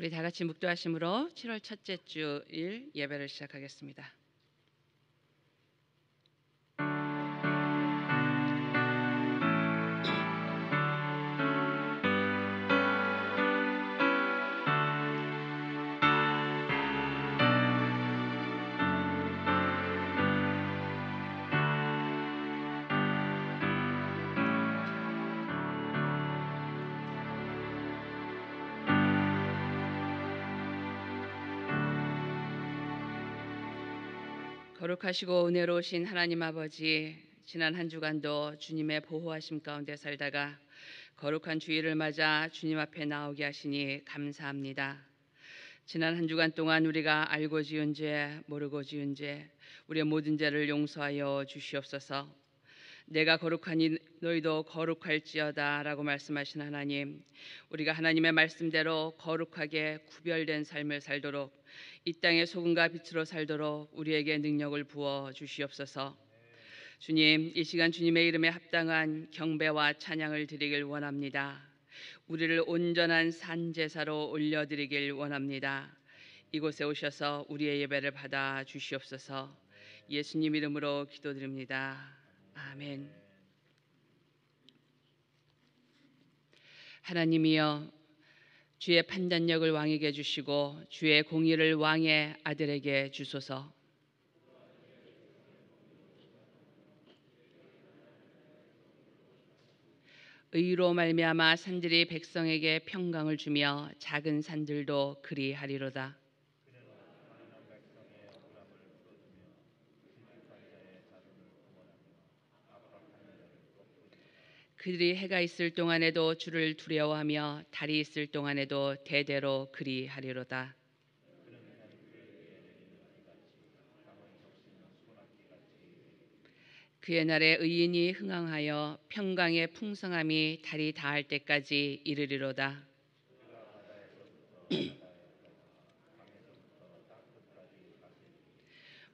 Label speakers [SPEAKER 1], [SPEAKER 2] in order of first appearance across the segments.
[SPEAKER 1] 우리 다 같이 묵도하심으로 7월 첫째 주일 예배를 시작하겠습니다. 거룩하시고 은혜로우신 하나님 아버지, 지난 한 주간도 주님의 보호하심 가운데 살다가 거룩한 주일을 맞아 주님 앞에 나오게 하시니 감사합니다. 지난 한 주간 동안 우리가 알고 지은 죄, 모르고 지은 죄, 우리의 모든 죄를 용서하여 주시옵소서. 내가 거룩하니 너희도 거룩할지어다 라고 말씀하신 하나님, 우리가 하나님의 말씀대로 거룩하게 구별된 삶을 살도록, 이 땅의 소금과 빛으로 살도록 우리에게 능력을 부어 주시옵소서. 주님, 이 시간 주님의 이름에 합당한 경배와 찬양을 드리길 원합니다. 우리를 온전한 산제사로 올려드리길 원합니다. 이곳에 오셔서 우리의 예배를 받아 주시옵소서. 예수님 이름으로 기도드립니다. 아멘. 하나님이여, 주의 판단력을 왕에게 주시고 주의 공의를 왕의 아들에게 주소서. 의로 말미암아 산들이 백성에게 평강을 주며 작은 산들도 그리하리로다. 그들이 해가 있을 동안에도 주를 두려워하며 달이 있을 동안에도 대대로 그리하리로다. 그의 날에 의인이 흥황하여 평강의 풍성함이 달이 닿을 때까지 이르리로다.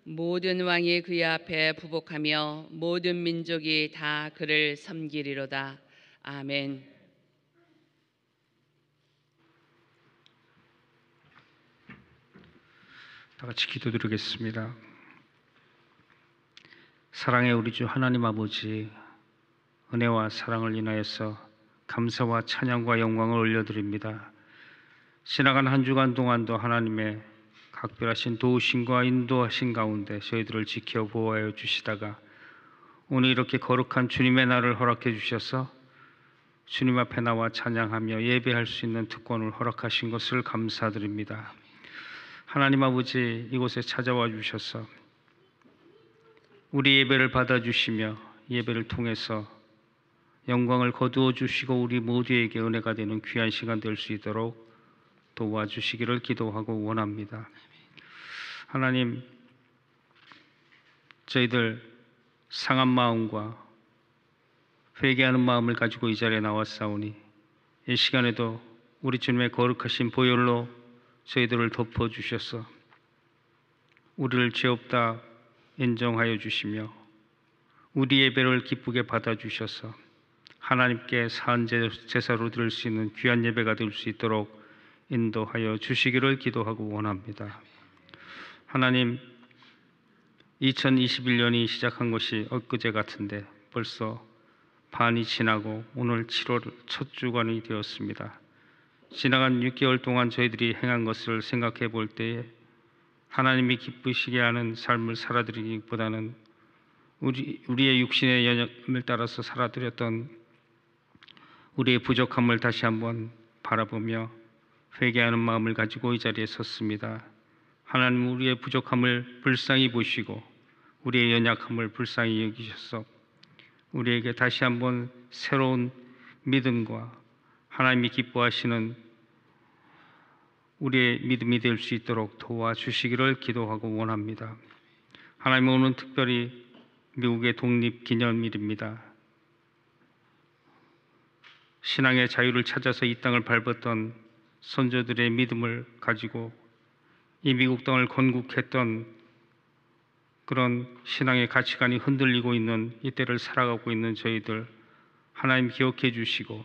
[SPEAKER 1] 모든 왕이 그의 앞에 부복하며 모든 민족이 다 그를 섬기리로다. 아멘.
[SPEAKER 2] 다 같이 기도드리겠습니다. 사랑의 우리 주 하나님 아버지, 은혜와 사랑을 인하여서 감사와 찬양과 영광을 올려드립니다. 지나간 한 주간 동안도 하나님의 각별하신 도우심과 인도하신 가운데 저희들을 지켜 보호하여 주시다가 오늘 이렇게 거룩한 주님의 날을 허락해 주셔서 주님 앞에 나와 찬양하며 예배할 수 있는 특권을 허락하신 것을 감사드립니다. 하나님 아버지, 이곳에 찾아와 주셔서 우리 예배를 받아주시며 예배를 통해서 영광을 거두어 주시고 우리 모두에게 은혜가 되는 귀한 시간 될 수 있도록 도와주시기를 기도하고 원합니다. 하나님, 저희들 상한 마음과 회개하는 마음을 가지고 이 자리에 나왔사오니 이 시간에도 우리 주님의 거룩하신 보혈로 저희들을 덮어주셔서 우리를 죄 없다 인정하여 주시며 우리 예배를 기쁘게 받아주셔서 하나님께 산 제사로 드릴 수 있는 귀한 예배가 될 수 있도록 인도하여 주시기를 기도하고 원합니다. 하나님, 2021년이 시작한 것이 엊그제 같은데 벌써 반이 지나고 오늘 7월 첫 주간이 되었습니다. 지나간 6개월 동안 저희들이 행한 것을 생각해 볼 때에 하나님이 기쁘시게 하는 삶을 살아드리기보다는 우리의 육신의 연약함을 따라서 살아드렸던 우리의 부족함을 다시 한번 바라보며 회개하는 마음을 가지고 이 자리에 섰습니다. 하나님, 우리의 부족함을 불쌍히 보시고 우리의 연약함을 불쌍히 여기셔서 우리에게 다시 한번 새로운 믿음과 하나님이 기뻐하시는 우리의 믿음이 될 수 있도록 도와주시기를 기도하고 원합니다. 하나님, 오늘 특별히 미국의 독립기념일입니다. 신앙의 자유를 찾아서 이 땅을 밟았던 선조들의 믿음을 가지고 이 미국 땅을 건국했던 그런 신앙의 가치관이 흔들리고 있는 이때를 살아가고 있는 저희들 하나님 기억해 주시고,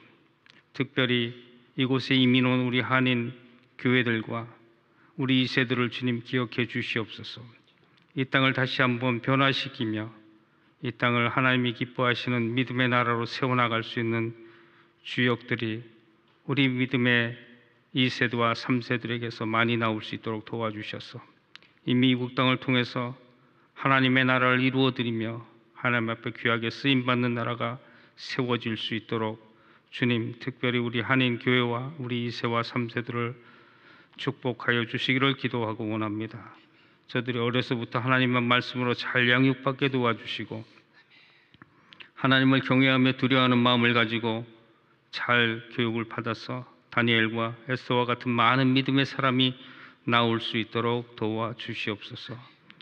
[SPEAKER 2] 특별히 이곳에 이민 온 우리 한인 교회들과 우리 2세들을 주님 기억해 주시옵소서. 이 땅을 다시 한번 변화시키며 이 땅을 하나님이 기뻐하시는 믿음의 나라로 세워나갈 수 있는 주역들이 우리 믿음의 2세대와 3세들에게서 많이 나올 수 있도록 도와주셔서 이 미국 땅을 통해서 하나님의 나라를 이루어드리며 하나님 앞에 귀하게 쓰임받는 나라가 세워질 수 있도록 주님, 특별히 우리 한인교회와 우리 2세와 3세들을 축복하여 주시기를 기도하고 원합니다. 저들이 어려서부터 하나님의 말씀으로 잘 양육받게 도와주시고 하나님을 경외하며 두려워하는 마음을 가지고 잘 교육을 받아서 다니엘과 에스더와 같은 많은 믿음의 사람이 나올 수 있도록 도와주시옵소서.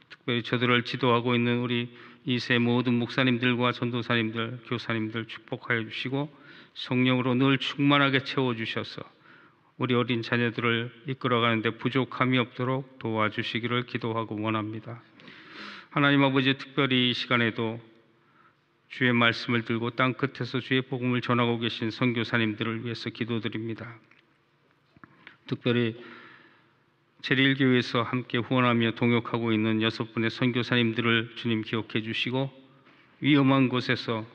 [SPEAKER 2] 특별히 저들을 지도하고 있는 우리 2세 모든 목사님들과 전도사님들, 교사님들 축복하여 주시고 성령으로 늘 충만하게 채워주셔서 우리 어린 자녀들을 이끌어가는데 부족함이 없도록 도와주시기를 기도하고 원합니다. 하나님 아버지, 특별히 이 시간에도 주의 말씀을 들고 땅 끝에서 주의 복음을 전하고 계신 선교사님들을 위해서 기도드립니다. 특별히 제일교회에서 함께 후원하며 동역하고 있는 6분의 선교사님들을 주님 기억해 주시고 위험한 곳에서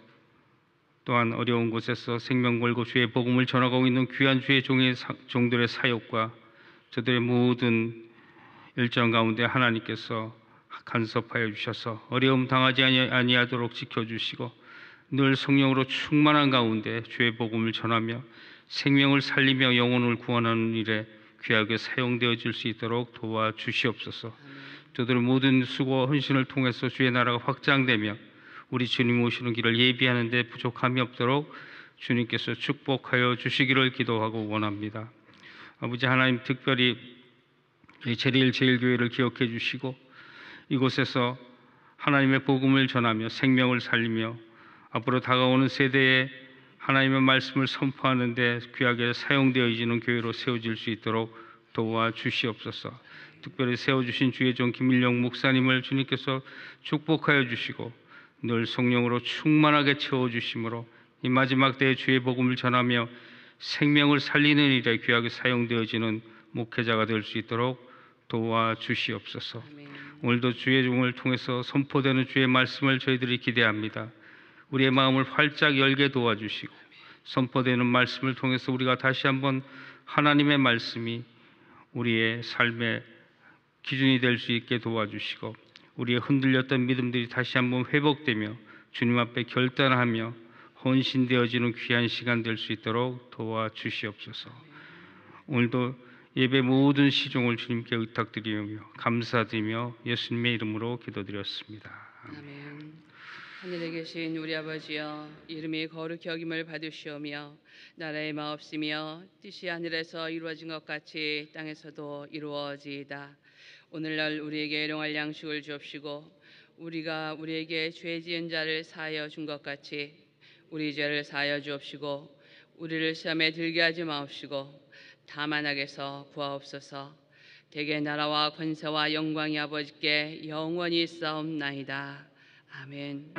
[SPEAKER 2] 또한 어려운 곳에서 생명 걸고 주의 복음을 전하고 있는 귀한 주의 종들의 사역과 저들의 모든 일정 가운데 하나님께서 간섭하여 주셔서 어려움 당하지 아니하도록 지켜주시고 늘 성령으로 충만한 가운데 주의 복음을 전하며 생명을 살리며 영혼을 구원하는 일에 귀하게 사용되어질 수 있도록 도와주시옵소서. 저들의 모든 수고와 헌신을 통해서 주의 나라가 확장되며 우리 주님 오시는 길을 예비하는 데 부족함이 없도록 주님께서 축복하여 주시기를 기도하고 원합니다. 아버지 하나님, 특별히 제일교회를 기억해 주시고 이곳에서 하나님의 복음을 전하며 생명을 살리며 앞으로 다가오는 세대에 하나님의 말씀을 선포하는 데 귀하게 사용되어지는 교회로 세워질 수 있도록 도와주시옵소서. 특별히 세워주신 주의 종 김일영 목사님을 주님께서 축복하여 주시고 늘 성령으로 충만하게 채워주심으로 이 마지막 때에 주의 복음을 전하며 생명을 살리는 일에 귀하게 사용되어지는 목회자가 될 수 있도록 도와주시옵소서. 오늘도 주의 종을 통해서 선포되는 주의 말씀을 저희들이 기대합니다. 우리의 마음을 활짝 열게 도와주시고 선포되는 말씀을 통해서 우리가 다시 한번 하나님의 말씀이 우리의 삶의 기준이 될 수 있게 도와주시고 우리의 흔들렸던 믿음들이 다시 한번 회복되며 주님 앞에 결단하며 헌신되어지는 귀한 시간 될 수 있도록 도와주시옵소서. 오늘도 예배 모든 시종을 주님께 의탁드리며 감사드리며 예수님의 이름으로 기도드렸습니다.
[SPEAKER 1] 아멘. 하늘에 계신 우리 아버지여, 이름이 거룩히 여김을 받으시오며 나라의 마옵시며 뜻이 하늘에서 이루어진 것 같이 땅에서도 이루어지이다. 오늘날 우리에게 일용할 양식을 주옵시고 우리가 우리에게 죄 지은 자를 사하여 준 것 같이 우리 죄를 사하여 주옵시고 우리를 시험에 들게 하지 마옵시고 다만 악에서 구하옵소서. 대개 나라와 권세와 영광이 아버지께 영원히 있사옵나이다. 아멘.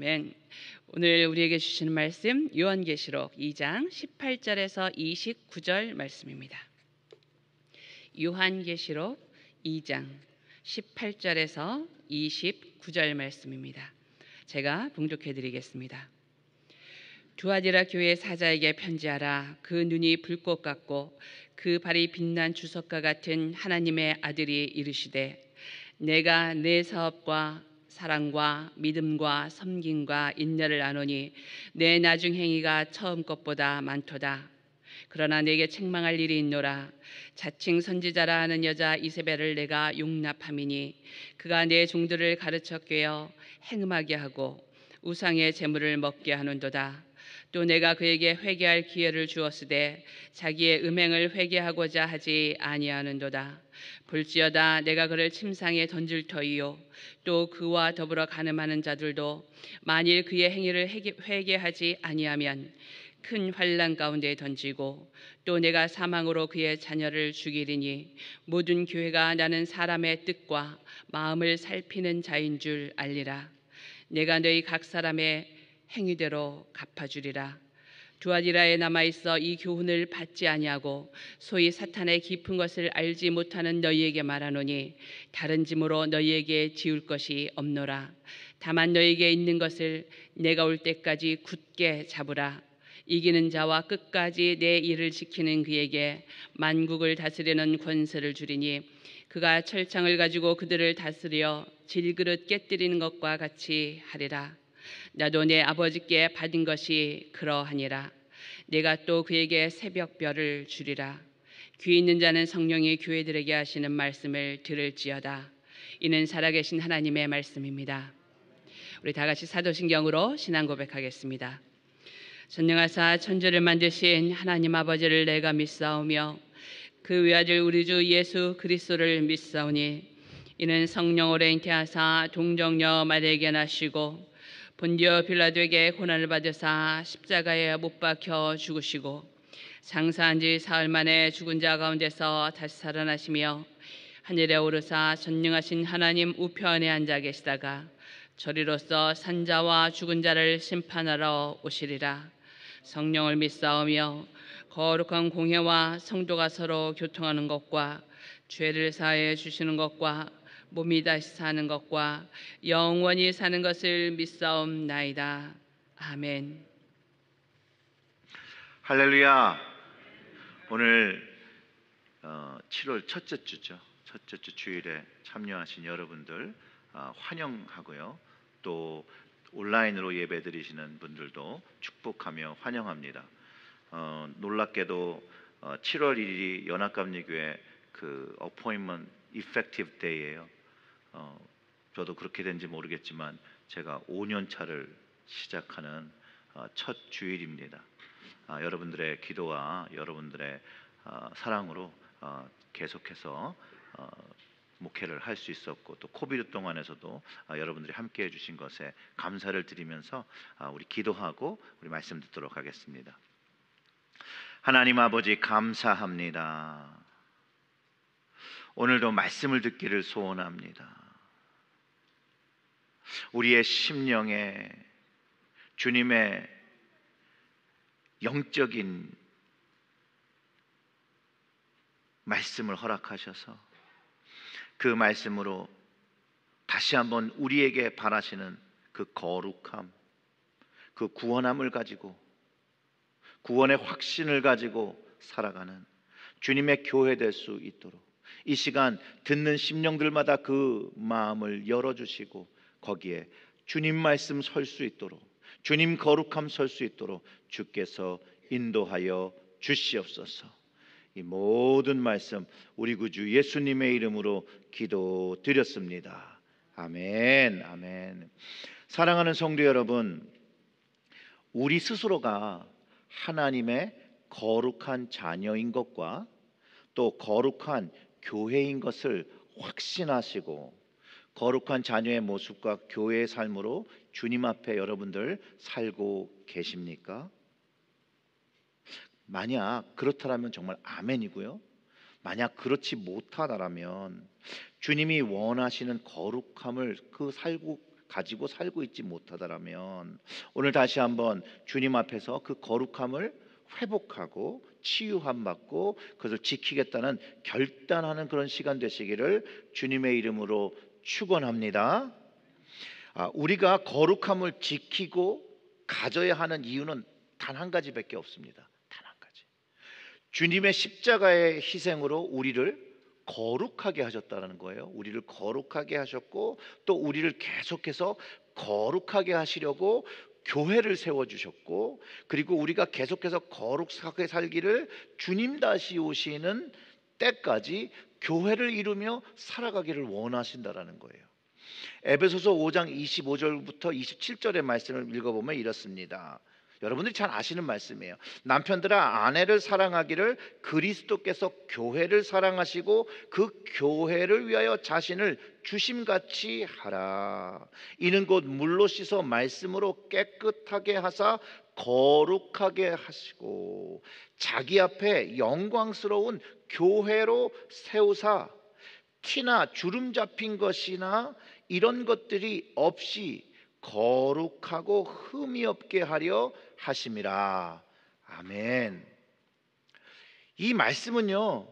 [SPEAKER 1] 아멘. 오늘 우리에게 주시는 말씀 요한계시록 2장 18절에서 29절 말씀입니다. 요한계시록 2장 18절에서 29절 말씀입니다. 제가 봉독해 드리겠습니다. 두아디라 교회 사자에게 편지하라. 그 눈이 불꽃 같고 그 발이 빛난 주석과 같은 하나님의 아들이 이르시되, 내가 내 사업과 사랑과 믿음과 섬김과 인내를 아노니 내 나중 행위가 처음 것보다 많도다. 그러나 내게 책망할 일이 있노라. 자칭 선지자라 하는 여자 이세벨을 내가 용납함이니 그가 내 종들을 가르쳐 꿰어 행음하게 하고 우상의 제물을 먹게 하는도다. 또 내가 그에게 회개할 기회를 주었으되 자기의 음행을 회개하고자 하지 아니하는도다. 볼지어다 내가 그를 침상에 던질 터이요 또 그와 더불어 간음하는 자들도 만일 그의 행위를 회개하지 아니하면 큰 환난 가운데 던지고, 또 내가 사망으로 그의 자녀를 죽이리니 모든 교회가 나는 사람의 뜻과 마음을 살피는 자인 줄 알리라. 내가 너희 각 사람의 행위대로 갚아주리라. 두아디라에 남아있어 이 교훈을 받지 아니하고 소위 사탄의 깊은 것을 알지 못하는 너희에게 말하노니 다른 짐으로 너희에게 지울 것이 없노라. 다만 너희에게 있는 것을 내가 올 때까지 굳게 잡으라. 이기는 자와 끝까지 내 일을 지키는 그에게 만국을 다스리는 권세를 주리니 그가 철창을 가지고 그들을 다스려 질그릇 깨뜨리는 것과 같이 하리라. 나도 내 아버지께 받은 것이 그러하니라. 내가 또 그에게 새벽별을 주리라. 귀 있는 자는 성령이 교회들에게 하시는 말씀을 들을지어다. 이는 살아계신 하나님의 말씀입니다. 우리 다 같이 사도신경으로 신앙 고백하겠습니다. 전능하사 천지를 만드신 하나님 아버지를 내가 믿사오며 그 외아들 우리 주 예수 그리스도를 믿사오니 이는 성령으로 잉태하사 동정녀 마리아에게 나시고 본디오 빌라도에게 고난을 받으사 십자가에 못 박혀 죽으시고 장사한 지 사흘 만에 죽은 자 가운데서 다시 살아나시며 하늘에 오르사 전능하신 하나님 우편에 앉아 계시다가 저리로서 산자와 죽은 자를 심판하러 오시리라. 성령을 믿사오며 거룩한 공회와 성도가 서로 교통하는 것과 죄를 사해 주시는 것과 몸이 다시 사는 것과 영원히 사는 것을 믿사옵나이다. 아멘.
[SPEAKER 3] 할렐루야. 오늘 7월 첫째 주죠. 첫째 주 주일에 참여하신 여러분들 환영하고요. 또 온라인으로 예배드리시는 분들도 축복하며 환영합니다. 놀랍게도 7월 1일이 연합감리교회 그 어포인먼트 이펙티브 데이예요. 저도 그렇게 된지 모르겠지만 제가 5년 차를 시작하는 첫 주일입니다. 여러분들의 기도와 여러분들의 사랑으로 계속해서 목회를 할 수 있었고 또 코비드 동안에서도 여러분들이 함께해 주신 것에 감사를 드리면서 우리 기도하고 우리 말씀 듣도록 하겠습니다. 하나님 아버지 감사합니다. 오늘도 말씀을 듣기를 소원합니다. 우리의 심령에 주님의 영적인 말씀을 허락하셔서 그 말씀으로 다시 한번 우리에게 바라시는 그 거룩함, 그 구원함을 가지고 구원의 확신을 가지고 살아가는 주님의 교회 될 수 있도록 이 시간 듣는 심령들마다 그 마음을 열어주시고 거기에 주님 말씀 설 수 있도록 주님 거룩함 설 수 있도록 주께서 인도하여 주시옵소서. 이 모든 말씀 우리 구주 예수님의 이름으로 기도드렸습니다. 아멘. 아멘. 사랑하는 성도 여러분, 우리 스스로가 하나님의 거룩한 자녀인 것과 또 거룩한 교회인 것을 확신하시고 거룩한 자녀의 모습과 교회의 삶으로 주님 앞에 여러분들 살고 계십니까? 만약 그렇다면 정말 아멘이고요. 만약 그렇지 못하다라면 주님이 원하시는 거룩함을 그 살고 가지고 살고 있지 못하다라면 오늘 다시 한번 주님 앞에서 그 거룩함을 회복하고 치유함 받고 그것을 지키겠다는 결단하는 그런 시간 되시기를 주님의 이름으로 축원합니다. 우리가 거룩함을 지키고 가져야 하는 이유는 단 한 가지밖에 없습니다. 단 한 가지. 주님의 십자가의 희생으로 우리를 거룩하게 하셨다는 거예요. 우리를 거룩하게 하셨고 또 우리를 계속해서 거룩하게 하시려고 교회를 세워주셨고 그리고 우리가 계속해서 거룩하게 살기를 주님 다시 오시는 때까지 교회를 이루며 살아가기를 원하신다라는 거예요. 에베소서 5장 25절부터 27절의 말씀을 읽어보면 이렇습니다. 여러분들이 잘 아시는 말씀이에요. 남편들아 아내를 사랑하기를 그리스도께서 교회를 사랑하시고 그 교회를 위하여 자신을 주심같이 하라. 이는 곧 물로 씻어 말씀으로 깨끗하게 하사 거룩하게 하시고 자기 앞에 영광스러운 교회로 세우사 티나 주름 잡힌 것이나 이런 것들이 없이 거룩하고 흠이 없게 하려 하심이라. 아멘. 이 말씀은요,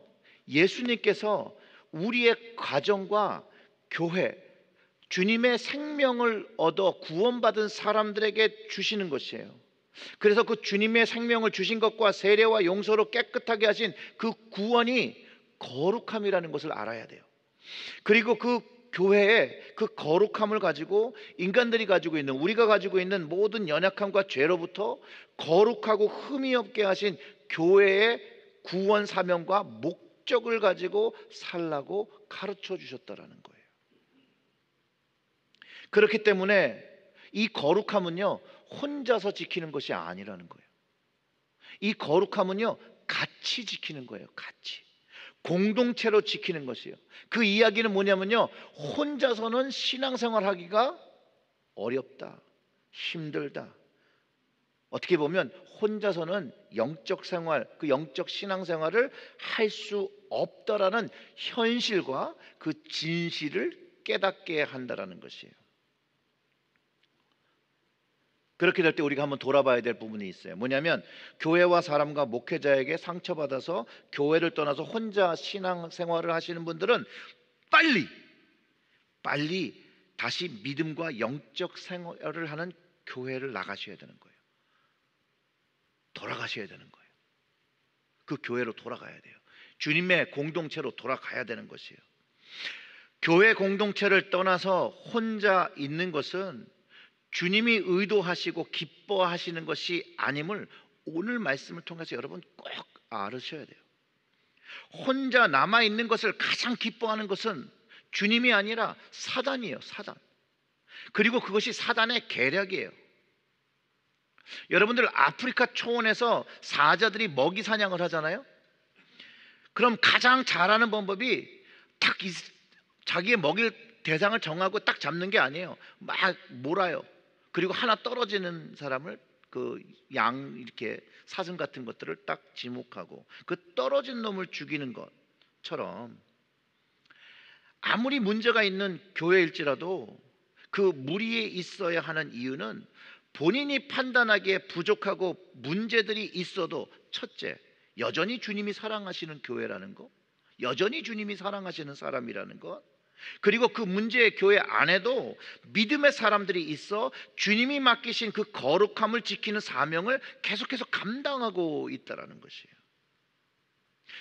[SPEAKER 3] 예수님께서 우리의 가정과 교회, 주님의 생명을 얻어 구원받은 사람들에게 주시는 것이에요. 그래서 그 주님의 생명을 주신 것과 세례와 용서로 깨끗하게 하신 그 구원이 거룩함이라는 것을 알아야 돼요. 그리고 그 교회의 그 거룩함을 가지고 인간들이 가지고 있는 우리가 가지고 있는 모든 연약함과 죄로부터 거룩하고 흠이 없게 하신 교회의 구원 사명과 목적을 가지고 살라고 가르쳐 주셨다라는 거예요. 그렇기 때문에 이 거룩함은요 혼자서 지키는 것이 아니라는 거예요. 이 거룩함은요 같이 지키는 거예요. 같이 공동체로 지키는 것이에요. 그 이야기는 뭐냐면요, 혼자서는 신앙생활 하기가 어렵다, 힘들다. 어떻게 보면 혼자서는 영적 생활, 그 영적 신앙생활을 할 수 없다라는 현실과 그 진실을 깨닫게 한다라는 것이에요. 그렇게 될 때 우리가 한번 돌아봐야 될 부분이 있어요. 뭐냐면 교회와 사람과 목회자에게 상처받아서 교회를 떠나서 혼자 신앙생활을 하시는 분들은 빨리 다시 믿음과 영적 생활을 하는 교회를 나가셔야 되는 거예요. 돌아가셔야 되는 거예요. 그 교회로 돌아가야 돼요. 주님의 공동체로 돌아가야 되는 것이에요. 교회 공동체를 떠나서 혼자 있는 것은 주님이 의도하시고 기뻐하시는 것이 아님을 오늘 말씀을 통해서 여러분 꼭 알으셔야 돼요. 혼자 남아있는 것을 가장 기뻐하는 것은 주님이 아니라 사단이에요. 사단. 그리고 그것이 사단의 계략이에요. 여러분들 아프리카 초원에서 사자들이 먹이 사냥을 하잖아요. 그럼 가장 잘하는 방법이 딱 자기의 먹일 대상을 정하고 딱 잡는 게 아니에요. 막 몰아요. 그리고 하나 떨어지는 사람을 그 양 이렇게 사슴 같은 것들을 딱 지목하고 그 떨어진 놈을 죽이는 것처럼 아무리 문제가 있는 교회일지라도 그 무리에 있어야 하는 이유는 본인이 판단하기에 부족하고 문제들이 있어도 첫째, 여전히 주님이 사랑하시는 교회라는 것, 여전히 주님이 사랑하시는 사람이라는 것, 그리고 그 문제의 교회 안에도 믿음의 사람들이 있어 주님이 맡기신 그 거룩함을 지키는 사명을 계속해서 감당하고 있다는 것이에요.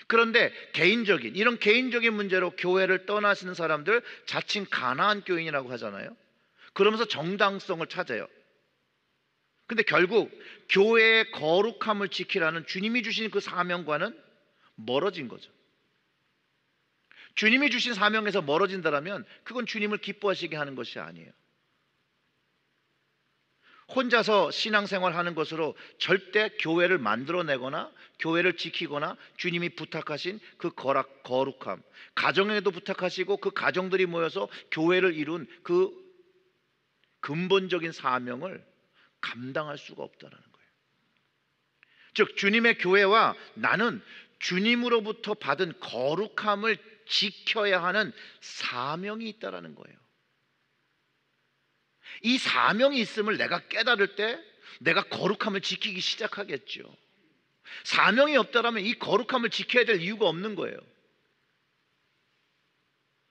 [SPEAKER 3] 그런데 이런 개인적인 문제로 교회를 떠나시는 사람들 자칭 가나안 교인이라고 하잖아요. 그러면서 정당성을 찾아요. 근데 결국 교회의 거룩함을 지키라는 주님이 주신 그 사명과는 멀어진 거죠. 주님이 주신 사명에서 멀어진다면 그건 주님을 기뻐하시게 하는 것이 아니에요. 혼자서 신앙생활 하는 것으로 절대 교회를 만들어내거나 교회를 지키거나 주님이 부탁하신 그 거룩함, 가정에도 부탁하시고 그 가정들이 모여서 교회를 이룬 그 근본적인 사명을 감당할 수가 없다는 거예요. 즉 주님의 교회와 나는 주님으로부터 받은 거룩함을 지켜야 하는 사명이 있다라는 거예요. 이 사명이 있음을 내가 깨달을 때 내가 거룩함을 지키기 시작하겠죠. 사명이 없다라면 이 거룩함을 지켜야 될 이유가 없는 거예요.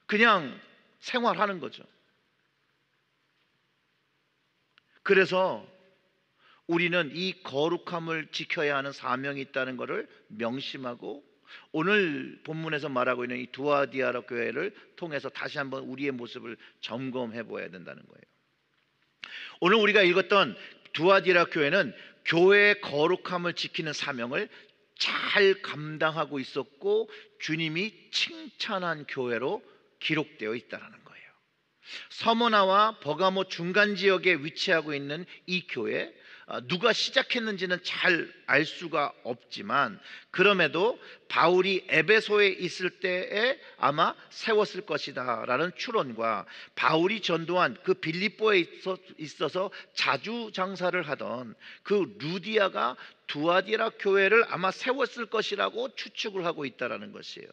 [SPEAKER 3] 그냥 생활하는 거죠. 그래서 우리는 이 거룩함을 지켜야 하는 사명이 있다는 것을 명심하고 오늘 본문에서 말하고 있는 이 두아디아라 교회를 통해서 다시 한번 우리의 모습을 점검해 보아야 된다는 거예요. 오늘 우리가 읽었던 두아디아라 교회는 교회의 거룩함을 지키는 사명을 잘 감당하고 있었고 주님이 칭찬한 교회로 기록되어 있다는 거예요. 서머나와 버가모 중간 지역에 위치하고 있는 이 교회, 누가 시작했는지는 잘 알 수가 없지만 그럼에도 바울이 에베소에 있을 때에 아마 세웠을 것이다 라는 추론과 바울이 전도한 그 빌립보에 있어서 자주 장사를 하던 그 루디아가 두아디라 교회를 아마 세웠을 것이라고 추측을 하고 있다는 것이에요.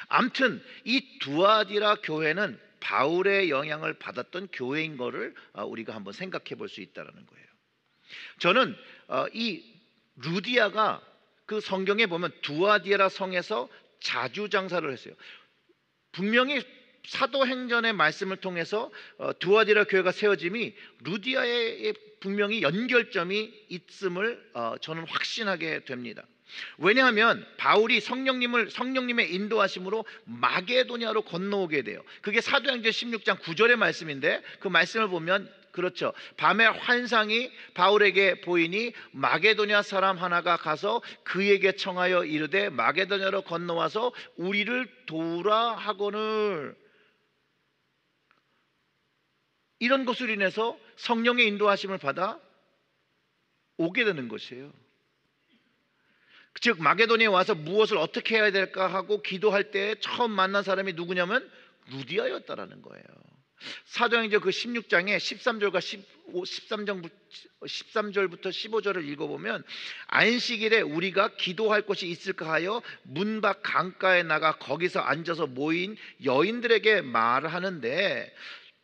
[SPEAKER 3] 아무튼 이 두아디라 교회는 바울의 영향을 받았던 교회인 것을 우리가 한번 생각해 볼 수 있다는 거예요. 저는 이 루디아가 그 성경에 보면 두아디라 성에서 자주 장사를 했어요. 분명히 사도행전의 말씀을 통해서 두아디라 교회가 세워짐이 루디아의 분명히 연결점이 있음을 저는 확신하게 됩니다. 왜냐하면 바울이 성령님의 인도하심으로 마게도냐로 건너오게 돼요. 그게 사도행전 16장 9절의 말씀인데 그 말씀을 보면 그렇죠. 밤에 환상이 바울에게 보이니 마게도냐 사람 하나가 가서 그에게 청하여 이르되 마게도냐로 건너와서 우리를 도우라 하거늘. 이런 것으로 인해서 성령의 인도하심을 받아 오게 되는 것이에요. 즉 마게도냐에 와서 무엇을 어떻게 해야 될까 하고 기도할 때 처음 만난 사람이 누구냐면 루디아였다라는 거예요. 사도행전 그 16장에 13절부터 15절을 읽어보면 안식일에 우리가 기도할 곳이 있을까 하여 문 밖 강가에 나가 거기서 앉아서 모인 여인들에게 말하는데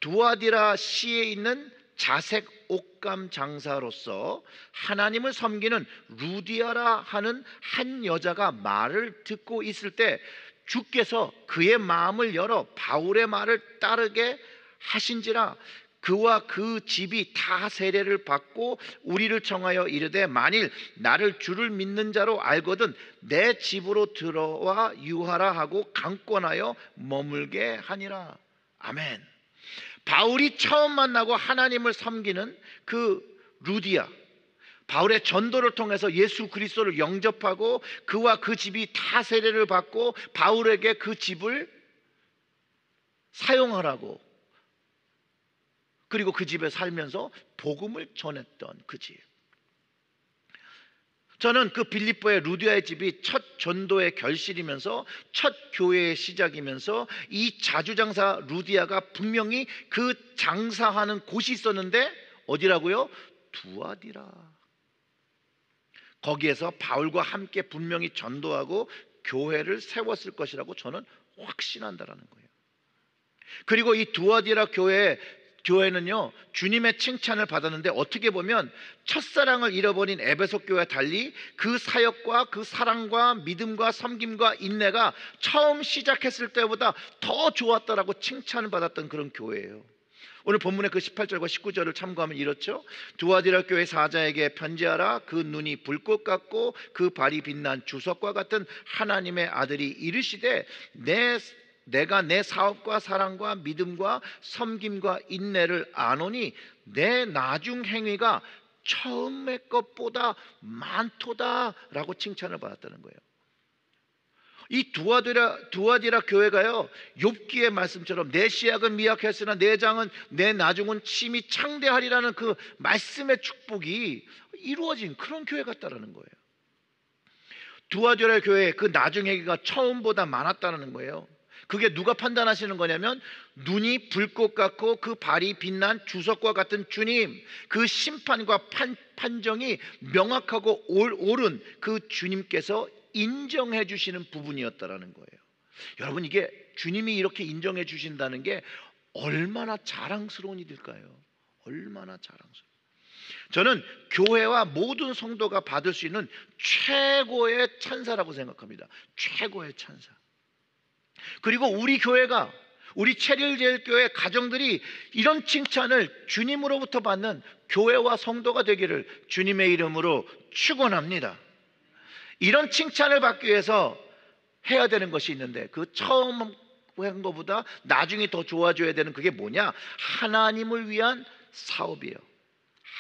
[SPEAKER 3] 두아디라 시에 있는 자색 옷감 장사로서 하나님을 섬기는 루디아라 하는 한 여자가 말을 듣고 있을 때 주께서 그의 마음을 열어 바울의 말을 따르게 하신지라 그와 그 집이 다 세례를 받고 우리를 청하여 이르되 만일 나를 주를 믿는 자로 알거든 내 집으로 들어와 유하라 하고 강권하여 머물게 하니라. 아멘. 바울이 처음 만나고 하나님을 섬기는 그 루디아, 바울의 전도를 통해서 예수 그리스도를 영접하고 그와 그 집이 다 세례를 받고 바울에게 그 집을 사용하라고 그리고 그 집에 살면서 복음을 전했던 그 집. 저는 그 빌립보의 루디아의 집이 첫 전도의 결실이면서 첫 교회의 시작이면서 이 자주장사 루디아가 분명히 그 장사하는 곳이 있었는데 어디라고요? 두아디라. 거기에서 바울과 함께 분명히 전도하고 교회를 세웠을 것이라고 저는 확신한다라는 거예요. 그리고 이 두아디라 교회는요 주님의 칭찬을 받았는데 어떻게 보면 첫사랑을 잃어버린 에베소 교회와 달리 그 사역과 그 사랑과 믿음과 섬김과 인내가 처음 시작했을 때보다 더 좋았다라고 칭찬을 받았던 그런 교회예요. 오늘 본문의 그 18절과 19절을 참고하면 이렇죠. 두아디라 교회 사자에게 편지하라. 그 눈이 불꽃 같고 그 발이 빛난 주석과 같은 하나님의 아들이 이르시되 내가 내 사업과 사랑과 믿음과 섬김과 인내를 아노니 내 나중 행위가 처음의 것보다 많도다라고 칭찬을 받았다는 거예요. 이 두아디라 교회가요 욥기의 말씀처럼 내 씨약은 미약했으나 내 나중은 심히 창대하리라는 그 말씀의 축복이 이루어진 그런 교회 같다라는 거예요. 두아디라 교회의 그 나중 행위가 처음보다 많았다는 거예요. 그게 누가 판단하시는 거냐면 눈이 불꽃 같고 그 발이 빛난 주석과 같은 주님, 그 심판과 판정이 명확하고 옳은 그 주님께서 인정해 주시는 부분이었다라는 거예요. 여러분 이게 주님이 이렇게 인정해 주신다는 게 얼마나 자랑스러운 일일까요? 얼마나 자랑스러워요. 저는 교회와 모든 성도가 받을 수 있는 최고의 찬사라고 생각합니다. 최고의 찬사. 그리고 우리 교회가, 우리 체릴제일교회 가정들이 이런 칭찬을 주님으로부터 받는 교회와 성도가 되기를 주님의 이름으로 축원합니다. 이런 칭찬을 받기 위해서 해야 되는 것이 있는데, 그 처음 한 것보다 나중에 더 좋아져야 되는 그게 뭐냐? 하나님을 위한 사업이에요.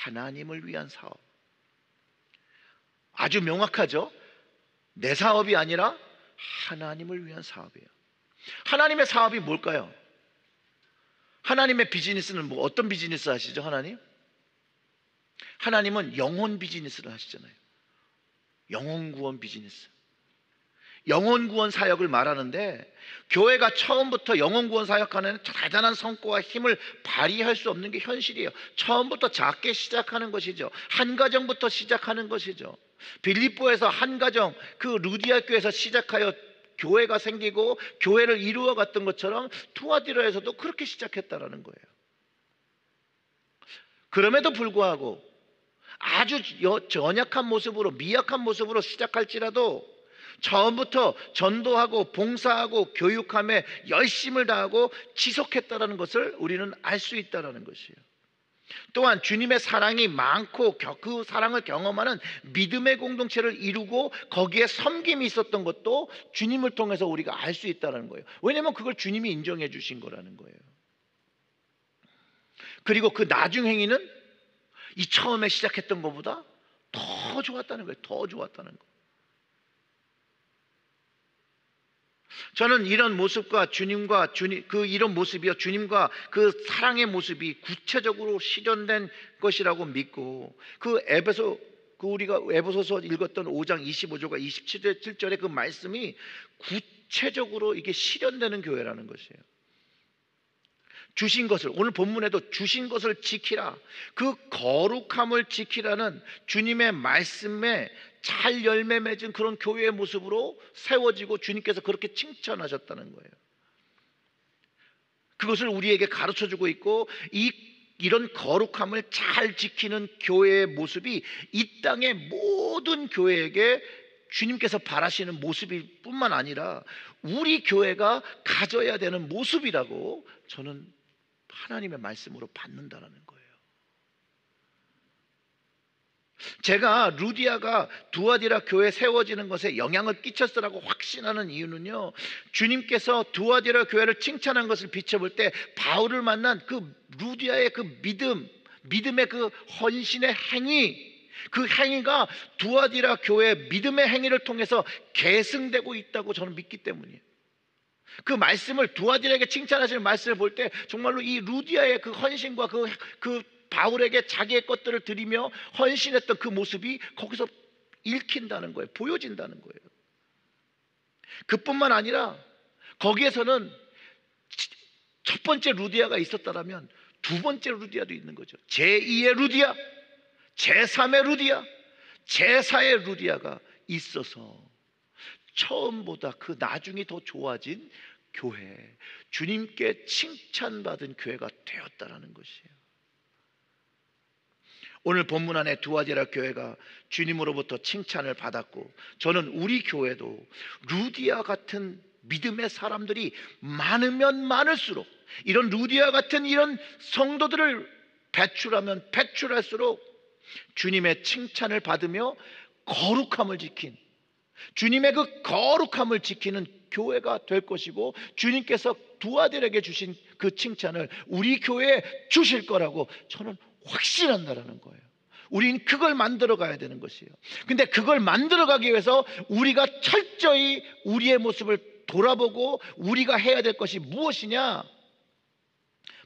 [SPEAKER 3] 하나님을 위한 사업. 아주 명확하죠? 내 사업이 아니라 하나님을 위한 사업이에요. 하나님의 사업이 뭘까요? 하나님의 비즈니스는 뭐 어떤 비즈니스 하시죠? 하나님은 영혼 비즈니스를 하시잖아요. 영혼 구원 비즈니스. 영혼 구원 사역을 말하는데, 교회가 처음부터 영혼 구원 사역하는 대단한 성과와 힘을 발휘할 수 없는 게 현실이에요. 처음부터 작게 시작하는 것이죠. 한 가정부터 시작하는 것이죠. 빌립보에서 한 가정, 그 루디아 교회에서 시작하여 교회가 생기고 교회를 이루어 갔던 것처럼 투아디라에서도 그렇게 시작했다라는 거예요. 그럼에도 불구하고 아주 연약한 모습으로, 미약한 모습으로 시작할지라도 처음부터 전도하고 봉사하고 교육함에 열심을 다하고 지속했다라는 것을 우리는 알 수 있다라는 것이에요. 또한 주님의 사랑이 많고 그 사랑을 경험하는 믿음의 공동체를 이루고 거기에 섬김이 있었던 것도 주님을 통해서 우리가 알 수 있다는 거예요. 왜냐하면 그걸 주님이 인정해 주신 거라는 거예요. 그리고 그 나중 행위는 이 처음에 시작했던 것보다 더 좋았다는 거예요. 더 좋았다는 거. 저는 이런 모습과 이런 모습이요, 주님과 그 사랑의 모습이 구체적으로 실현된 것이라고 믿고, 우리가 에베소서 읽었던 5장 25절과 27절의 그 말씀이 구체적으로 이게 실현되는 교회라는 것이에요. 주신 것을, 오늘 본문에도 주신 것을 지키라, 그 거룩함을 지키라는 주님의 말씀에 잘 열매 맺은 그런 교회의 모습으로 세워지고 주님께서 그렇게 칭찬하셨다는 거예요. 그것을 우리에게 가르쳐주고 있고, 이런 거룩함을 잘 지키는 교회의 모습이 이 땅의 모든 교회에게 주님께서 바라시는 모습일 뿐만 아니라 우리 교회가 가져야 되는 모습이라고 저는 하나님의 말씀으로 받는다라는 거예요. 제가 루디아가 두아디라 교회에 세워지는 것에 영향을 끼쳤으라고 확신하는 이유는요, 주님께서 두아디라 교회를 칭찬한 것을 비춰볼 때 바울을 만난 그 루디아의 그 믿음의 그 헌신의 행위, 그 행위가 두아디라 교회의 믿음의 행위를 통해서 계승되고 있다고 저는 믿기 때문이에요. 그 말씀을, 두아디라에게 칭찬하시는 말씀을 볼 때 정말로 이 루디아의 그 헌신과 그 바울에게 자기의 것들을 드리며 헌신했던 그 모습이 거기서 읽힌다는 거예요. 보여진다는 거예요. 그뿐만 아니라 거기에서는 첫 번째 루디아가 있었다면 두 번째 루디아도 있는 거죠. 제2의 루디아, 제3의 루디아, 제4의 루디아가 있어서 처음보다 그 나중이 더 좋아진 교회, 주님께 칭찬받은 교회가 되었다라는 것이에요. 오늘 본문 안에 두아디라 교회가 주님으로부터 칭찬을 받았고, 저는 우리 교회도 루디아 같은 믿음의 사람들이 많으면 많을수록, 이런 루디아 같은 이런 성도들을 배출하면 배출할수록 주님의 칭찬을 받으며 거룩함을 지킨, 주님의 그 거룩함을 지키는 교회가 될 것이고, 주님께서 두아들에게 주신 그 칭찬을 우리 교회에 주실 거라고 저는 확신한다라는 거예요. 우린 그걸 만들어 가야 되는 것이에요. 근데 그걸 만들어 가기 위해서 우리가 철저히 우리의 모습을 돌아보고 우리가 해야 될 것이 무엇이냐?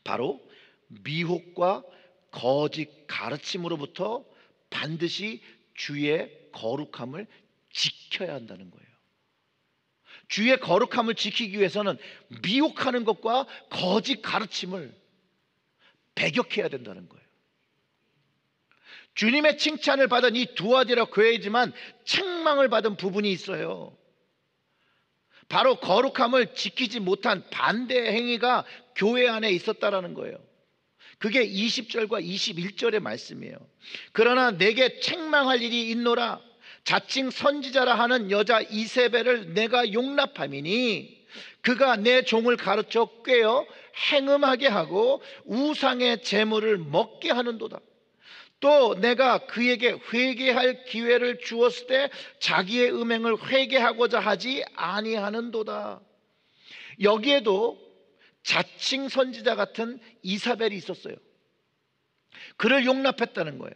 [SPEAKER 3] 바로 미혹과 거짓 가르침으로부터 반드시 주의 거룩함을 지켜야 한다는 거예요. 주의 거룩함을 지키기 위해서는 미혹하는 것과 거짓 가르침을 배격해야 된다는 거예요. 주님의 칭찬을 받은 이 두아디라 교회이지만 책망을 받은 부분이 있어요. 바로 거룩함을 지키지 못한 반대 행위가 교회 안에 있었다라는 거예요. 그게 20절과 21절의 말씀이에요. 그러나 내게 책망할 일이 있노라. 자칭 선지자라 하는 여자 이세벨을 내가 용납함이니 그가 내 종을 가르쳐 꾀어 행음하게 하고 우상의 재물을 먹게 하는도다. 또 내가 그에게 회개할 기회를 주었을 때 자기의 음행을 회개하고자 하지 아니하는도다. 여기에도 자칭 선지자 같은 이사벨이 있었어요. 그를 용납했다는 거예요.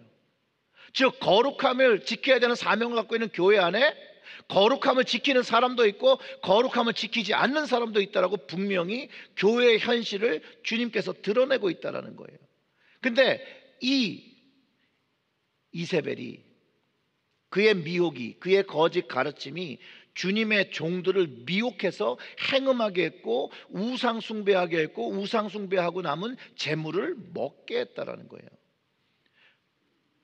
[SPEAKER 3] 즉 거룩함을 지켜야 되는 사명을 갖고 있는 교회 안에 거룩함을 지키는 사람도 있고 거룩함을 지키지 않는 사람도 있다라고 분명히 교회의 현실을 주님께서 드러내고 있다라는 거예요. 근데 이 이세벨이, 그의 미혹이, 그의 거짓 가르침이 주님의 종들을 미혹해서 행음하게 했고 우상 숭배하게 했고 우상 숭배하고 남은 재물을 먹게 했다라는 거예요.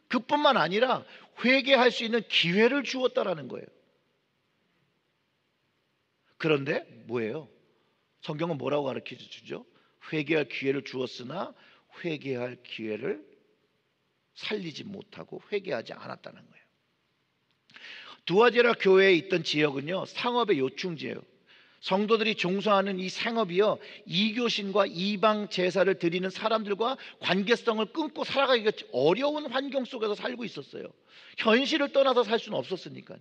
[SPEAKER 3] 그뿐만 아니라 회개할 수 있는 기회를 주었다라는 거예요. 그런데 뭐예요? 성경은 뭐라고 가르쳐 주죠? 회개할 기회를 주었으나 회개할 기회를 살리지 못하고 회개하지 않았다는 거예요. 두아디라 교회에 있던 지역은요, 상업의 요충지예요. 성도들이 종사하는 이 상업이요, 이교신과 이방 제사를 드리는 사람들과 관계성을 끊고 살아가기가 어려운 환경 속에서 살고 있었어요. 현실을 떠나서 살 수는 없었으니까요.